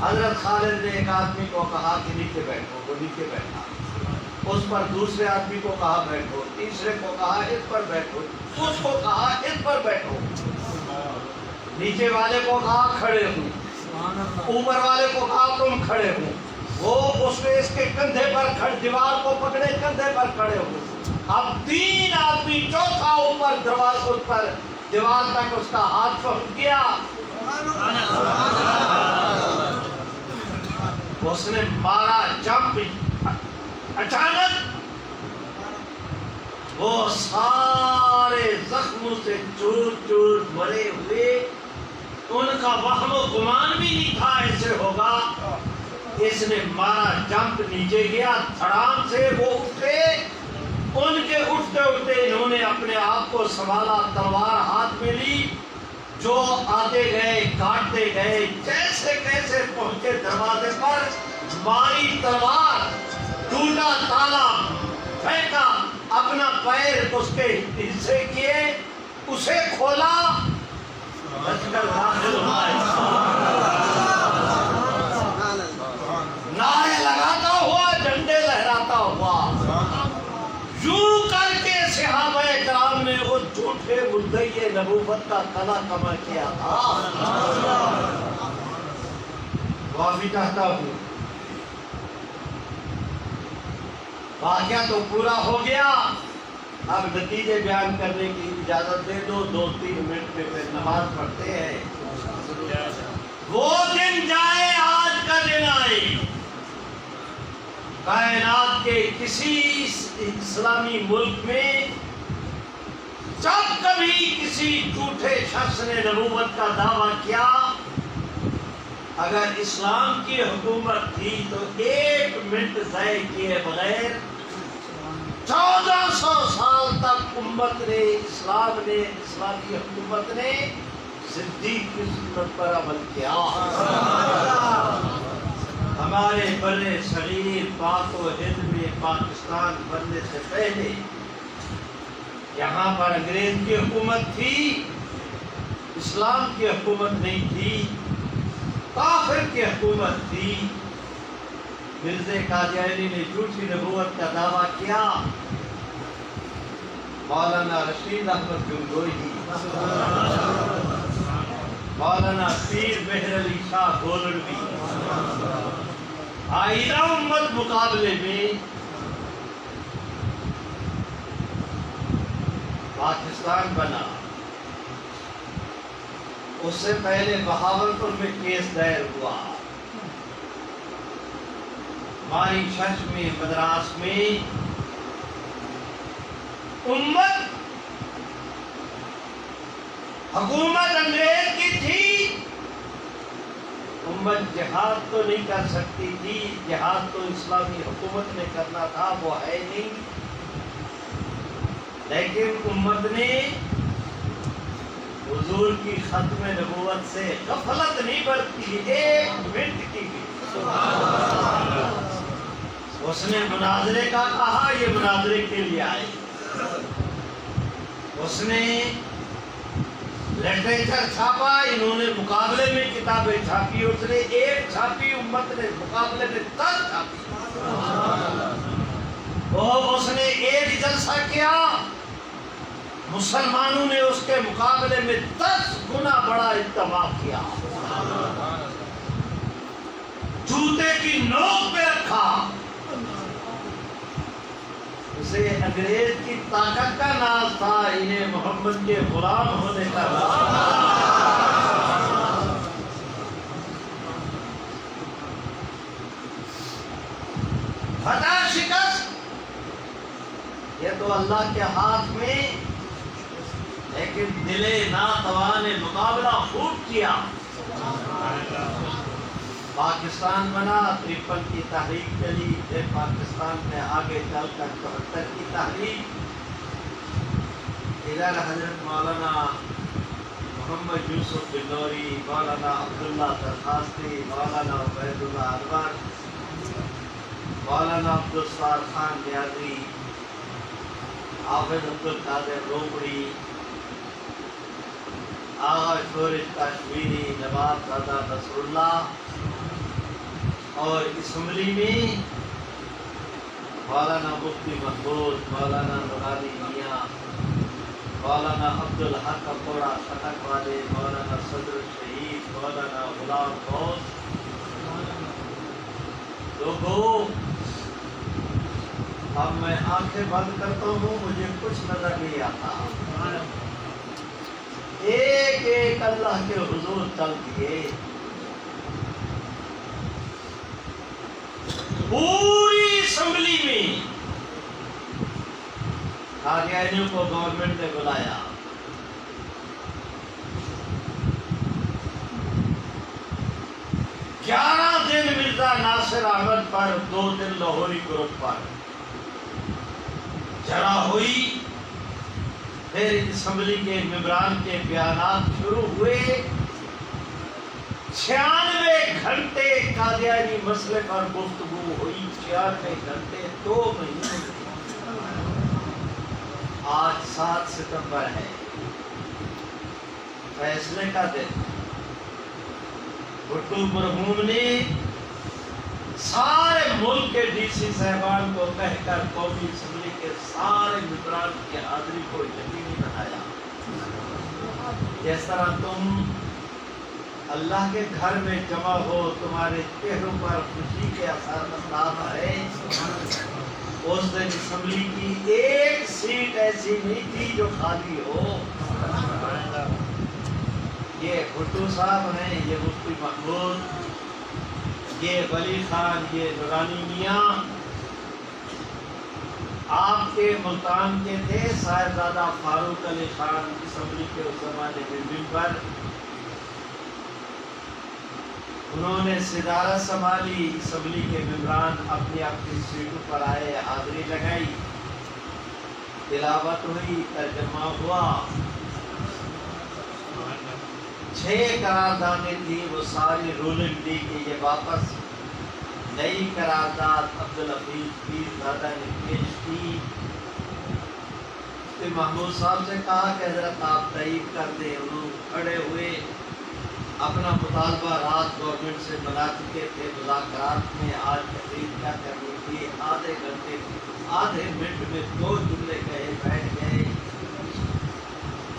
حضرت خالد نے ایک آدمی کو کہا کہ نیچے بیٹھو، وہ نیچے بیٹھا، اس پر دوسرے آدمی کو کہا بیٹھو، تیسرے کو کہا اس پر بیٹھو، اس کو کہا اس پر بیٹھو، نیچے والے کو کہا کھڑے ہوں، اوپر والے کو کہا تم کھڑے ہوں، وہ اس نے اس کے کندھے پر دیوار کو پکڑے، کندھے پر کھڑے ہوں۔ اب 3 آدمی، چوتھا اوپر دروازے پر دیوار تک اس کا ہاتھ پہنچ گیا، اس نے مارا جمپ، اچانک وہ سارے زخموں سے چور چور مرے ہوئے، ان کا وہم و گمان بھی نہیں تھا ایسے ہوگا۔ اس نے مارا جمپ، نیچے گیا، دھڑام سے وہ اٹھے، ان کے اٹھتے اٹھتے انہوں نے اپنے آپ کو سنبھالا، تلوار ہاتھ میں لی، جو آتے گئے کاٹتے گئے، جیسے کیسے پہنچے دروازے پر، ماری تلوار، ٹوٹا تالا پھینکا، اپنا پیر اس کے حصے کیے، اسے کھولا، بچ کر داخل ہوا۔ نعرے لگاتا ہوا، جھنڈے لہراتا ہوا، یوں کر کے صحابہ کرام نے اس جھوٹے مدعی نبوت کا قلع کما کیا تھا۔ معافی چاہتا ہوں، واقعہ تو پورا ہو گیا، اب نتیجے بیان کرنے کی اجازت دے دو، 2-3 منٹ میں پھر نماز پڑھتے ہیں۔ وہ دن جائے، آج کا دن آئے، کائنات کے کسی اسلامی ملک میں جب کبھی کسی جھوٹے شخص نے نبوت کا دعویٰ کیا، اگر اسلام کی حکومت تھی تو 1 منٹ ضائع کیے بغیر 1400 سال تک امت نے، اسلامی حکومت نے صدیق کی سنت پر عمل کیا۔ ہمارے بر صغیر پاک و ہند میں پاکستان بننے سے پہلے یہاں پر انگریز کی حکومت تھی، اسلام کی حکومت نہیں تھی، کافر کی حکومت تھی۔ مرزا قادیانی نے جھوٹی نبوت کا دعویٰ کیا، مولانا رشید احمد گنگوہی، مولانا پیر مہر علی شاہ گولڑوی، آئینہ امت مقابلے میں پاکستان بنا۔ اس سے پہلے بہاولپور میں کیس دائر ہوا، ماری شش میں، مدراس میں، امت حکومت انگریز کی تھی، امت جہاد تو نہیں کر سکتی تھی، جہاد تو اسلامی حکومت نے کرنا تھا، وہ ہے نہیں، لیکن امت نے حضور کی ختم نبوت سے غفلت نہیں برتی، 1 منٹ کی بھی۔ اس نے مناظرے کا کہا، یہ مناظرے کے لیے آئے، اس نے لٹریچر چھاپا، انہوں نے مقابلے میں کتابیں چھاپی، اس نے 1 چھاپی، امت نے مقابلے میں 10 چھاپی۔ اس نے 1 جلسہ کیا، مسلمانوں نے اس کے مقابلے میں 10 گنا بڑا اجتماع کیا، جوتے کی نوک پہ رکھا۔ اسے انگریز کی طاقت کا ناز تھا، انہیں محمد کے غلام ہونے کا ناز تھا۔ فتح شکست یہ تو اللہ کے ہاتھ میں، لیکن دل ناتواں نے مقابلہ خوب کیا۔ پاکستان بنا، 53 کی تحریک چلی، پھر پاکستان میں آگے چل کر 74 کی تحریک، ادھر حضرت مولانا محمد یوسف بنوری، مولانا عبداللہ درخواستی، مولانا عبید اللہ انور، مولانا عبدالستار خان نیازی، حافظ عبدالقادر روبڑی، آغا شورش کشمیری، نواب زادہ نصر اللہ، اور اسمبلی میں مولانا مفتی محمود، مولانا نورانی میاں، مولانا عبدالحق اکوڑا خٹک والے، مولانا صدر شہید، مولانا غلام غوث۔ لوگوں، اب میں آنکھیں بند کرتا ہوں، مجھے کچھ نظر نہیں آتا، ایک ایک اللہ کے حضور چل دیے، پوری اسمبلی میں قادیانیوں کو گورنمنٹ نے بلایا، گیارہ دن مرزا ناصر احمد پر، 2 دن لاہوری گروپ پر جرا ہوئی، پھر اسمبلی کے ممبران کے بیانات شروع ہوئے، 96 گھنٹے قادیانی مسئلے پر گفتگو ہوئی، 96 گھنٹے، 2 مہینے۔ آج 7 ستمبر ہے، فیصلے کا دن۔ بھٹو مرحوم نے سارے ملک کے ڈی سی صاحبان کو کہہ کر قومی اسمبلی کے سارے ممبران کی حاضری کو یقینی بنایا، جس طرح تم اللہ کے گھر میں جمع ہو، تمہارے چہروں پر خوشی کے اثرات آئے۔ اس دن اسمبلی کی ایک سیٹ ایسی نہیں تھی جو خالی ہو۔ یہ بھٹو صاحب ہیں، یہ مفتی محمود، یہ ولی خان، یہ نورانی میاں، آپ کے ملتان کے تھے، صاحبزادہ فاروق علی خان اسمبلی کے اس زمانے میں ممبر، انہوں نے صدارت سنبھالی، اسمبلی کے ممبران اپنی اپنی سیٹوں پر آئے، حاضری لگائی، تلاوت ہوئی، ترجمہ ہوا۔ 6 قراردادیں تھیں، وہ ساری رولنگ دی کہ یہ واپس نئی قرارداد عبدالحفیظ پیرزادہ نے پیش کی۔ پھر محمود صاحب سے کہا کہ حضرت آپ تائید کر دیں، انہوں کھڑے ہوئے، اپنا مطالبہ رات گورنمنٹ سے بنا چکے تھے، مذاکرات میں آج تقریر کیا کرنی تھی، آدھے منٹ میں 2 جملے کہے بیٹھ گئے۔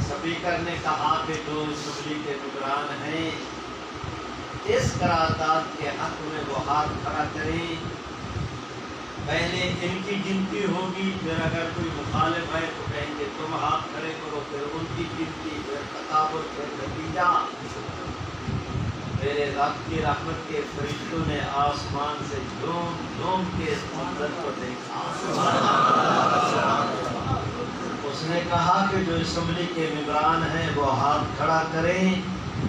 سپیکر نے کہا کہ جو اسمبلی کے ممبران ہیں اس قرارداد کے حق میں وہ ہاتھ کھڑا کریں، پہلے ان کی گنتی ہوگی، پھر اگر کوئی مخالف ہے تو کہیں گے تم ہاتھ کھڑے کرو، پھر ان کی گنتی، پھر تقابل، پھر نتیجہ۔ میرے رب کی رحمت کے فرشتوں نے آسمان سے جھوم کے اس منظر کو دیکھا۔ اس نے کہا کہ جو اسمبلی کے ممبران ہیں وہ ہاتھ کھڑا کریں،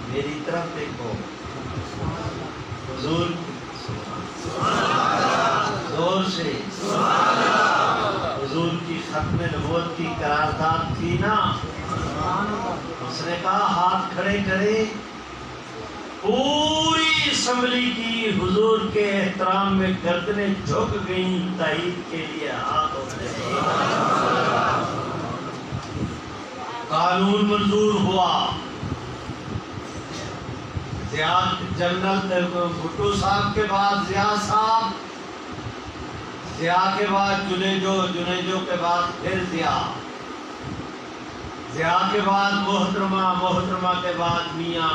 میری طرف دیکھو، حضور زور سے، حضور کی ختم نبوت کی قرارداد تھی نا، اس نے کہا ہاتھ کھڑے کرے، پوری اسمبلی کی حضور کے احترام میں گردنیں جھک گئیں، تائید کے لیے ہاتھ اٹھے، قانون منظور ہوا۔ جنرل بھٹو صاحب کے بعد ضیاء صاحب، ضیاء کے بعد جنیجو کے بعد پھر ضیاء کے بعد محترمہ کے بعد میاں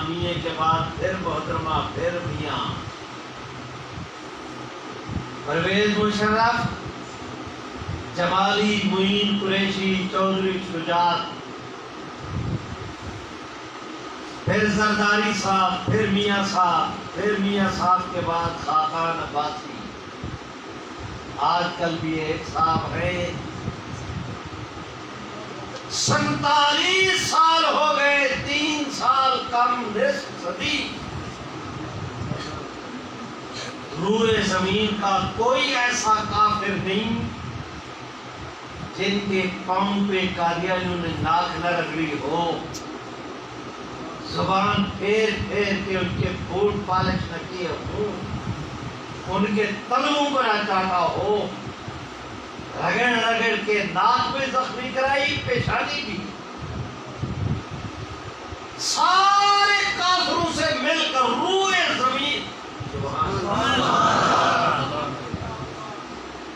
کے بعد پھر محترمہ، پھر میاں، پرویز مشرف، جمالی، معین قریشی، چودھری شجاعت، پھر زرداری صاحب، پھر میاں صاحب کے بعد خاقان عباسی، آج کل بھی ایک صاحب ہے۔ 47 سال ہو گئے، 3 سال کم نصف صدی، روئے زمین کا کوئی ایسا کافر نہیں جن کے پاؤں پہ قادیانیوں نے ناک نہ رگڑی ہو، زبان پھیر پھیر کے ان کے بوٹ پالش نہ کیے ہوں، ان کے تلووں کو نہ چاٹا ہو، رگڑ رگڑ کے ناک میں زخمی کرائی، پیشانی بھی، سارے کافروں سے مل کر روئے زمین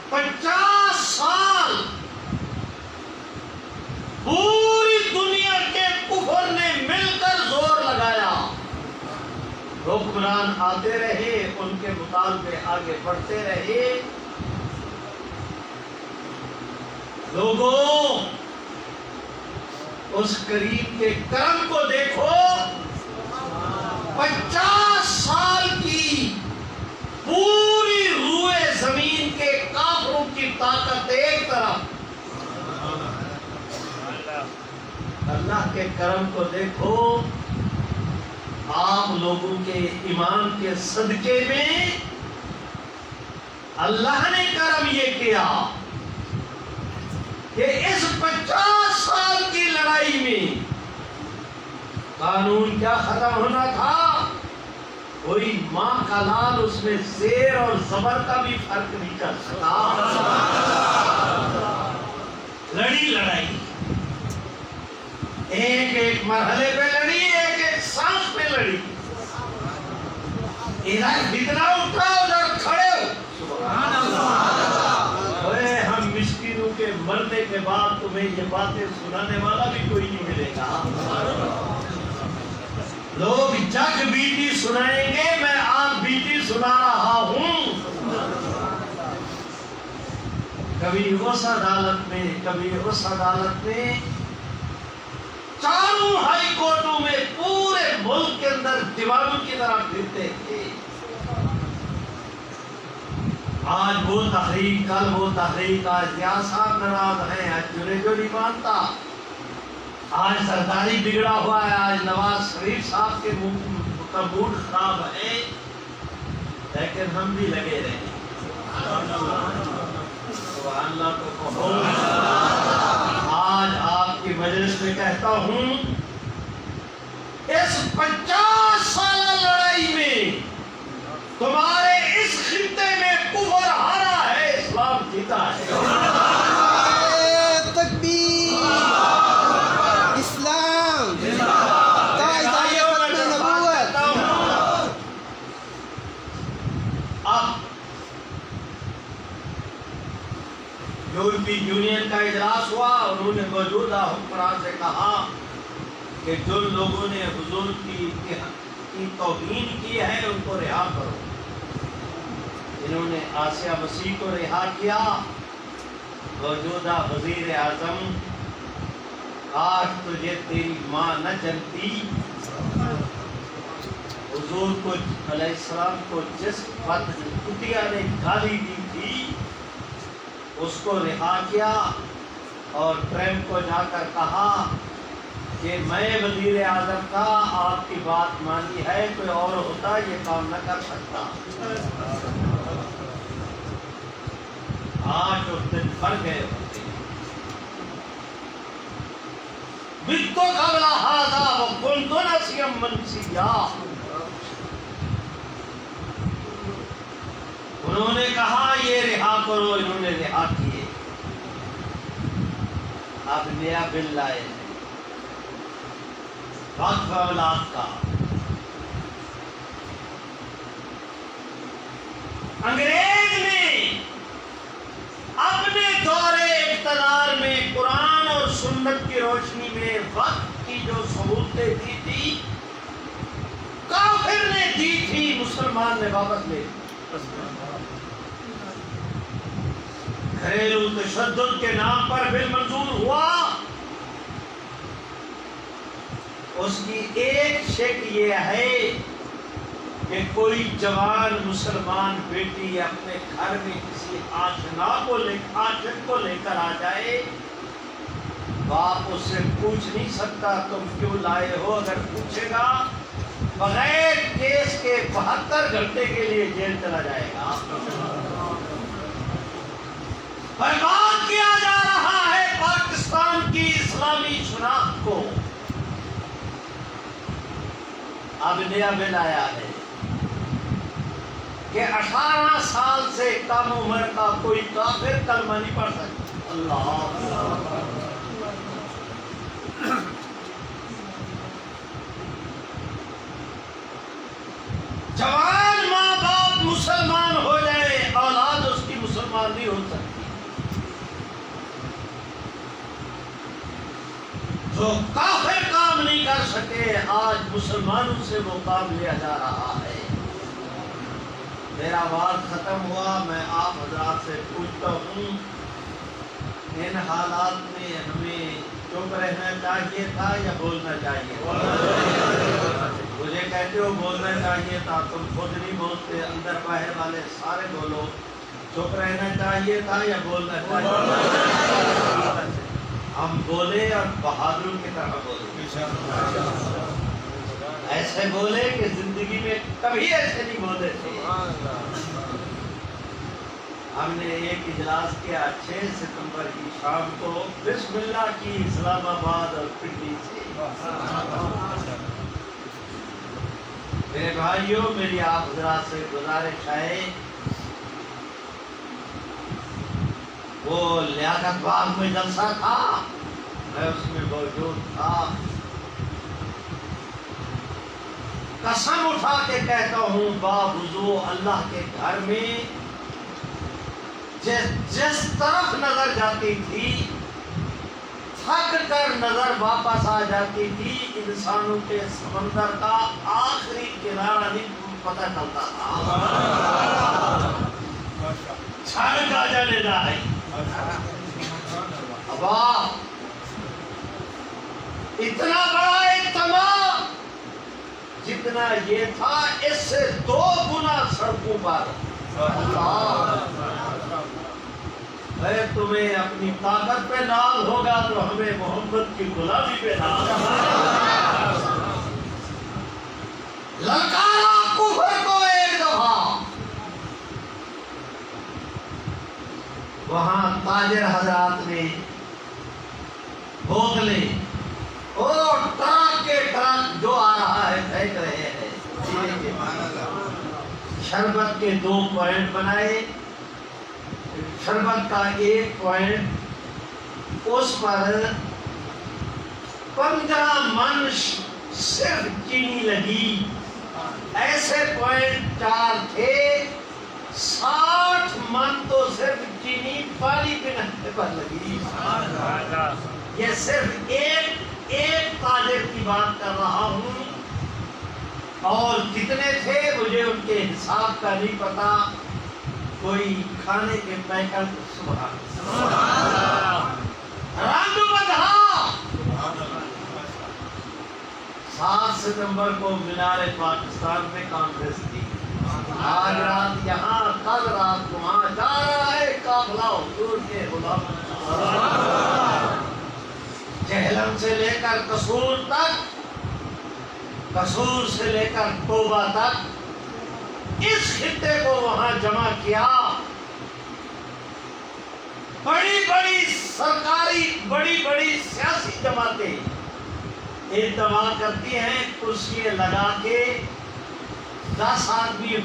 50 سال پوری دنیا کے کفر نے مل کر زور لگایا، حکمران آتے رہے، ان کے مطالبے آگے بڑھتے رہے۔ لوگوں اس کریم کے کرم کو دیکھو، 50 سال کی پوری روئے زمین کے کافروں کی طاقت ایک طرف، اللہ کے کرم کو دیکھو، عام لوگوں کے ایمان کے صدقے میں اللہ نے کرم یہ کیا کہ اس 50 سال کی لڑائی میں قانون کیا ختم ہونا تھا؟ کوئی ماں کا لال اس میں زیر اور زبر کا بھی فرق نہیں کر سکا۔ لڑی لڑائی ایک ایک مرحلے پہ لڑی، ایک ایک سانس پہ لڑی، ادھر فتنہ اٹھا ادھر کھڑے ہو۔ سبحان اللہ۔ ہم مسکینوں کے مرنے کے بعد تمہیں یہ باتیں سنانے والا بھی کوئی نہیں ملے گا۔ لوگ جگ بیتی سنائیں گے، میں آپ بیتی سنا رہا ہوں۔ کبھی اس عدالت میں، کبھی اس عدالت میں، چاروں ہائی کورٹوں میں پورے ملک کے اندر دیوانوں کی طرح پھرتے تھے۔ آج وہ تحریک، کل وہ تحریک، آج ریاض صاحب ناراض ہیں، آج جنید جو نہیں مانتا، آج سرداری بگڑا ہوا ہے، آج نواز شریف صاحب کے کا موڈ خراب ہے، لیکن ہم بھی لگے رہے۔ سبحان اللہ کو کہو۔ آج آپ کی مجلس میں کہتا ہوں، اس 50 سالہ لڑائی میں تمہارے اس خطے میں کفر ہارا ہے، اسلام جیتا ہے۔ تکبیر، اسلام یورپی یونین کا اجلاس ہوا، انہوں نے موجودہ حکمران سے کہا کہ جن لوگوں نے حضور کی توہین کی ہے ان کو رہا کرو۔ انہوں نے آسیہ مسیح کو رہا کیا۔ موجودہ وزیر اعظم، کاش تجھے تیری ماں نہ جنتی، حضور کو علیہ السلام کو جس بد کٹیا نے گالی دی تھی اس کو رہا کیا، اور ٹرمپ کو جا کر کہا کہ میں وزیر اعظم کا آپ کی بات مانی ہے، کوئی اور ہوتا یہ کام نہ کر سکتا۔ آج اس دن بڑھ گئے ہوتے۔ مِتُّ قبل هذا وكنت نسيا منسيا۔ انہوں نے کہا یہ رہا کرو، انہوں نے رہا کیے۔ اب نیا بل لائے وقف اولاد کا۔ انگریز نے اپنے دور اقتدار میں قرآن اور سنت کی روشنی میں وقت کی جو سہولتیں دی تھی، کافر نے دی تھی، مسلمان نے واپس لے لی۔ گھریلو تشدد کے نام پر بل منظور ہوا، اس کی ایک شک یہ ہے کہ کوئی جوان مسلمان بیٹی اپنے گھر میں کسی آشنا کو عاشق کو لے کر آ جائے، باپ اس سے پوچھ نہیں سکتا تم کیوں لائے ہو۔ اگر پوچھے گا بغیر کیس کے 72 گھنٹے کے لیے جیل چلا جائے گا۔ برباد کیا جا رہا ہے پاکستان کی اسلامی شناخت کو۔ اب نیا بل آیا ہے کہ 18 سال سے کم عمر کا کوئی کافر کلمہ نہیں پڑھ سکتا. اللہ جوان ماں باپ مسلمان ہو جائے، اولاد اس کی مسلمان نہیں ہو سکتی. جو کافر کام نہیں کر سکے آج مسلمانوں سے وہ کام لیا جا رہا ہے. میرا وعد ختم ہوا. میں آپ حضرات سے پوچھتا ہوں، ان حالات میں ہمیں چپ رہنا چاہیے تھا یا بولنا چاہیے تھا؟ مجھے کہتے ہو بولنا چاہیے تھا، تم خود نہیں بولتے، اندر باہر والے سارے بولو. چپ رہنا چاہیے تھا یا بولنا چاہیے تھا؟ ہم بولے اور بہادروں کی طرح بولے، ایسے بولے کہ زندگی میں کبھی ایسے نہیں بولے تھے. ہم نے ایک اجلاس کیا 6 ستمبر کی شام کو بسم اللہ کی اسلام آباد اور پنڈی سے. میرے بھائیوں، میری آپ حضرات سے گزارش ہے، وہ لیاقت باغ میں جلسہ تھا، میں اس میں موجود تھا. قسم اٹھا کے کہتا ہوں، باوضو اللہ کے گھر میں جس طرف نظر جاتی تھی، تھک کر نظر واپس آ جاتی تھی، انسانوں کے سمندر کا آخری کنارہ نہیں پتہ چلتا تھا. چھڑ کا جلے جائے ابا، اتنا بڑا اجتماع جتنا یہ تھا اس سے 2 گنا سڑکوں پر. اے تمہیں اپنی طاقت پہ ناز ہوگا تو ہمیں محمد کی غلامی پہ ناز ہوگا. للکارا کفر کو ایک دفعہ. وہاں تاجر حضرات نے بوتلیں اور ٹرک کے ٹرک جو آ رہا ہے پھینک رہے ہیں. شربت کے 2 پوائنٹ بنائے. شربت کا 1 پوائنٹ، اس پر 15 من صرف چینی لگی. ایسے پوائنٹ 4 تھے، 60 من تو صرف چینی پانی پینے پر لگی. یہ صرف ایک تاجر کی بات کر رہا ہوں، اور کتنے تھے مجھے ان کے حساب کا نہیں پتا. کوئی کھانے کے پیکٹ رنگ بدھا. 7 ستمبر کو مینار پاکستان میں کانفرنس تھی. آج رات یہاں، کل رات وہاں جا رہا ہے قافلہ حضور کے غلام. جہلم سے لے کر قصور تک، قصور سے لے کر توبہ تک، اس خطے کو وہاں جمع کیا. بڑی بڑی سرکاری، بڑی سیاسی جماعتیں اجتماع کرتی ہیں، کرسیاں لگا کے 10 آدمی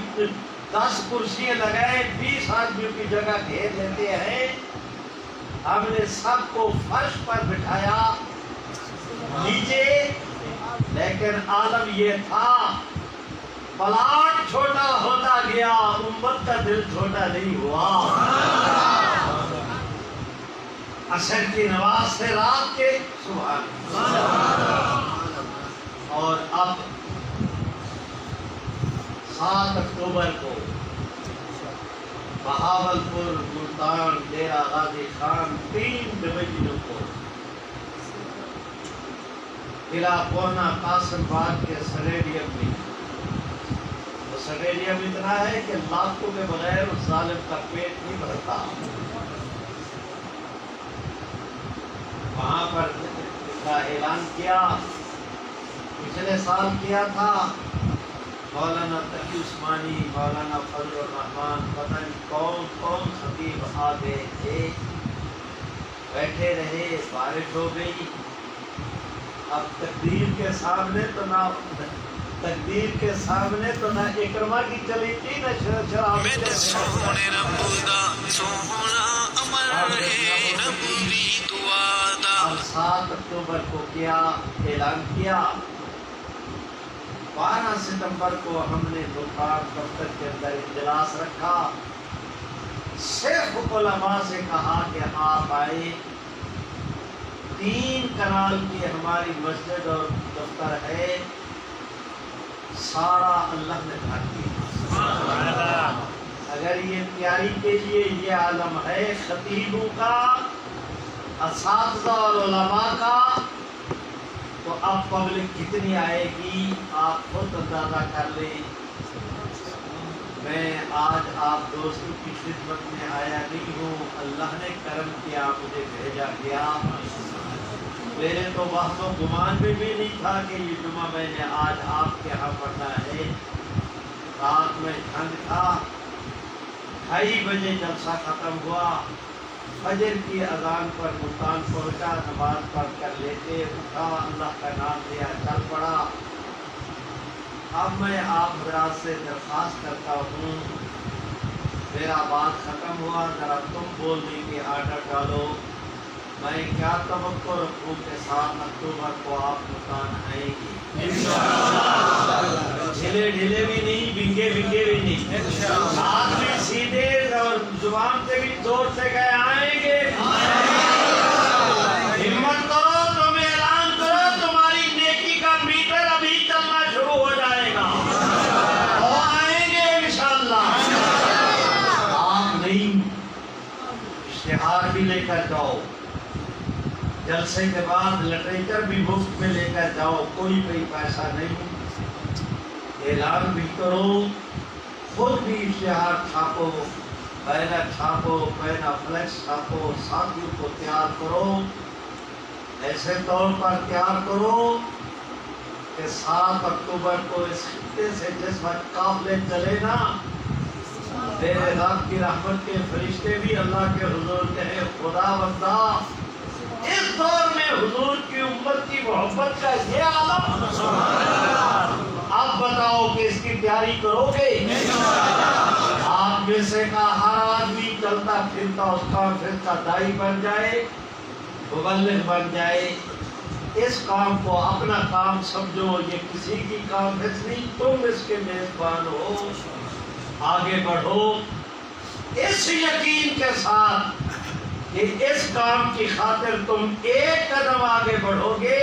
10 کرسیاں لگائے 20 آدمیوں کی جگہ گھیر لیتے ہیں. ہم نے سب کو فرش پر بٹھایا نیچے، لیکن عالم یہ تھا پلاٹ چھوٹا ہوتا گیا، امت کا دل چھوٹا نہیں ہوا. عصر کی نماز سے رات کے سبحان اور اب 7 اکتوبر کو بہاولپور، ملتان، ڈیرہ غازی خان 3 ڈویژنوں کو قلعہ پونا قاسم باغ کے سٹیڈیم میں. وہ سٹیڈیم اتنا ہے کہ لاکھوں کے بغیر اس ظالم کا پیٹ نہیں بھرتا. وہاں پر کا اعلان کیا، پچھلے سال کیا تھا. مولانا تقی عثمانی، مولانا فضل الرحمان، پتہ نہیں کون خطیب آ گئے تھے، بیٹھے رہے، بارش ہو گئی. اب تقدیر کے سامنے تو نہ تقدیر کے سامنے تو نہ اکرما کی چلی تھی نہ شراب میرے سونے رب دا سونا امر ہے نبوی دعا دا اور 7 اکتوبر کو کیا اعلان کیا 12 ستمبر کو ہم نے دکان دفتر کے اندر اجلاس رکھا صرف علماء سے کہا کہ آپ آئے 3 کنال کی ہماری مسجد اور دفتر ہے سارا اللہ نے بھر دیا اگر یہ تیاری کے لیے یہ عالم ہے خطیبوں کا اساتذہ اور علماء کا تو اب پبلک کتنی آئے گی آپ خود اندازہ کر لیں میں آج آپ دوستوں کی خدمت میں آیا نہیں ہوں اللہ نے کرم کیا مجھے بھیجا گیا میرے تو وہم و گمان میں بھی نہیں تھا کہ یہ جمعہ میں نے آج آپ کے ہاں پڑھنا ہے رات میں ٹھنڈ تھا 2:30 بجے جلسہ ختم ہوا فجر کی اذان پر ملتان پہنچا نماز پڑھ کر لیتے اٹھا اللہ کا نام لیا چل پڑا اب میں آپ حضرات سے درخواست کرتا ہوں میرا بات ختم ہوا ذرا تم بولنے کی آرڈر ڈالو میں کیا توقع رکھوں کہ 7 اکتوبر کو آپ ملتان آئیں گی ڈھیلے ڈھیلے بھی نہیں بنگے بنگے بھی نہیں ہاتھ بھی سیدھے اور زبان سے بھی زور سے گئے آئیں گے ہمت کرو تم اعلان کرو تمہاری نیکی کا میٹر ابھی چلنا شروع ہو جائے گا اور آئیں گے انشاءاللہ آپ نہیں اشتہار بھی لے کر جاؤ جلسے کے بعد لٹریچر بھی مفت میں لے کر جاؤ کوئی پیسہ نہیں اعلان بھی کرو خود بھی اشتہار چھاپو بینر چھاپو بینر فلیکس چھاپو ساتھیوں کو تیار کرو ایسے طور پر تیار کرو کہ 7 اکتوبر کو اس خطے سے جس وقت قافلے چلے نا میرے رب کی رحمت کے فرشتے بھی اللہ کے حضور کہے خدا بندہ اس دور میں حضور کی امت کی محبت کا یہ عالم اب بتاؤ کہ اس کی تیاری کرو گے آپ میں سے کا ہر آدمی چلتا پھرتا اس کانفرنس کا دائی بن جائے مبلغ بن جائے اس کام کو اپنا کام سمجھو یہ کسی کی کانفرنس نہیں تم اس کے میزبان ہو آگے بڑھو اس یقین کے ساتھ کہ اس کام کی خاطر تم 1 قدم آگے بڑھو گے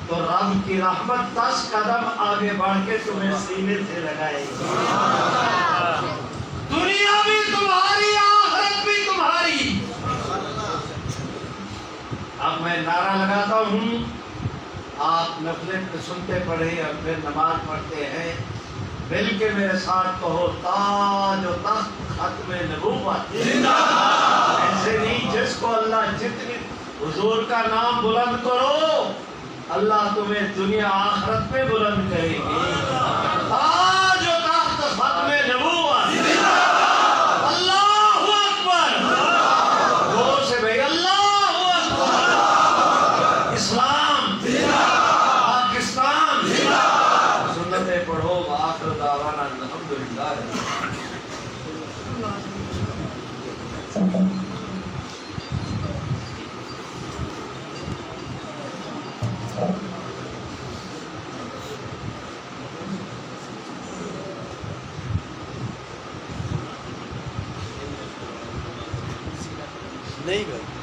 تو رب کی رحمت 10 قدم آگے بڑھ کے تمہیں سینے سے لگائے گی دنیا بھی تمہاری آخرت بھی تمہاری اب میں نعرہ لگاتا ہوں آپ نفلیں سنتے پڑھے اور پھر نماز پڑھتے ہیں مل کے میرے ساتھ کہو تاج و تخت ختم نبوت ایسے نہیں جس کو اللہ جتنی حضور کا نام بلند کرو اللہ تمہیں دنیا آخرت میں بلند کرے گی تاج و تخت ختم نبوت اللہ اکبر زور سے بھائی اللہ اکبر اسلام پاکستان سنتیں پڑھو وآخر دعوانا الحمدللہ نہیں بھائی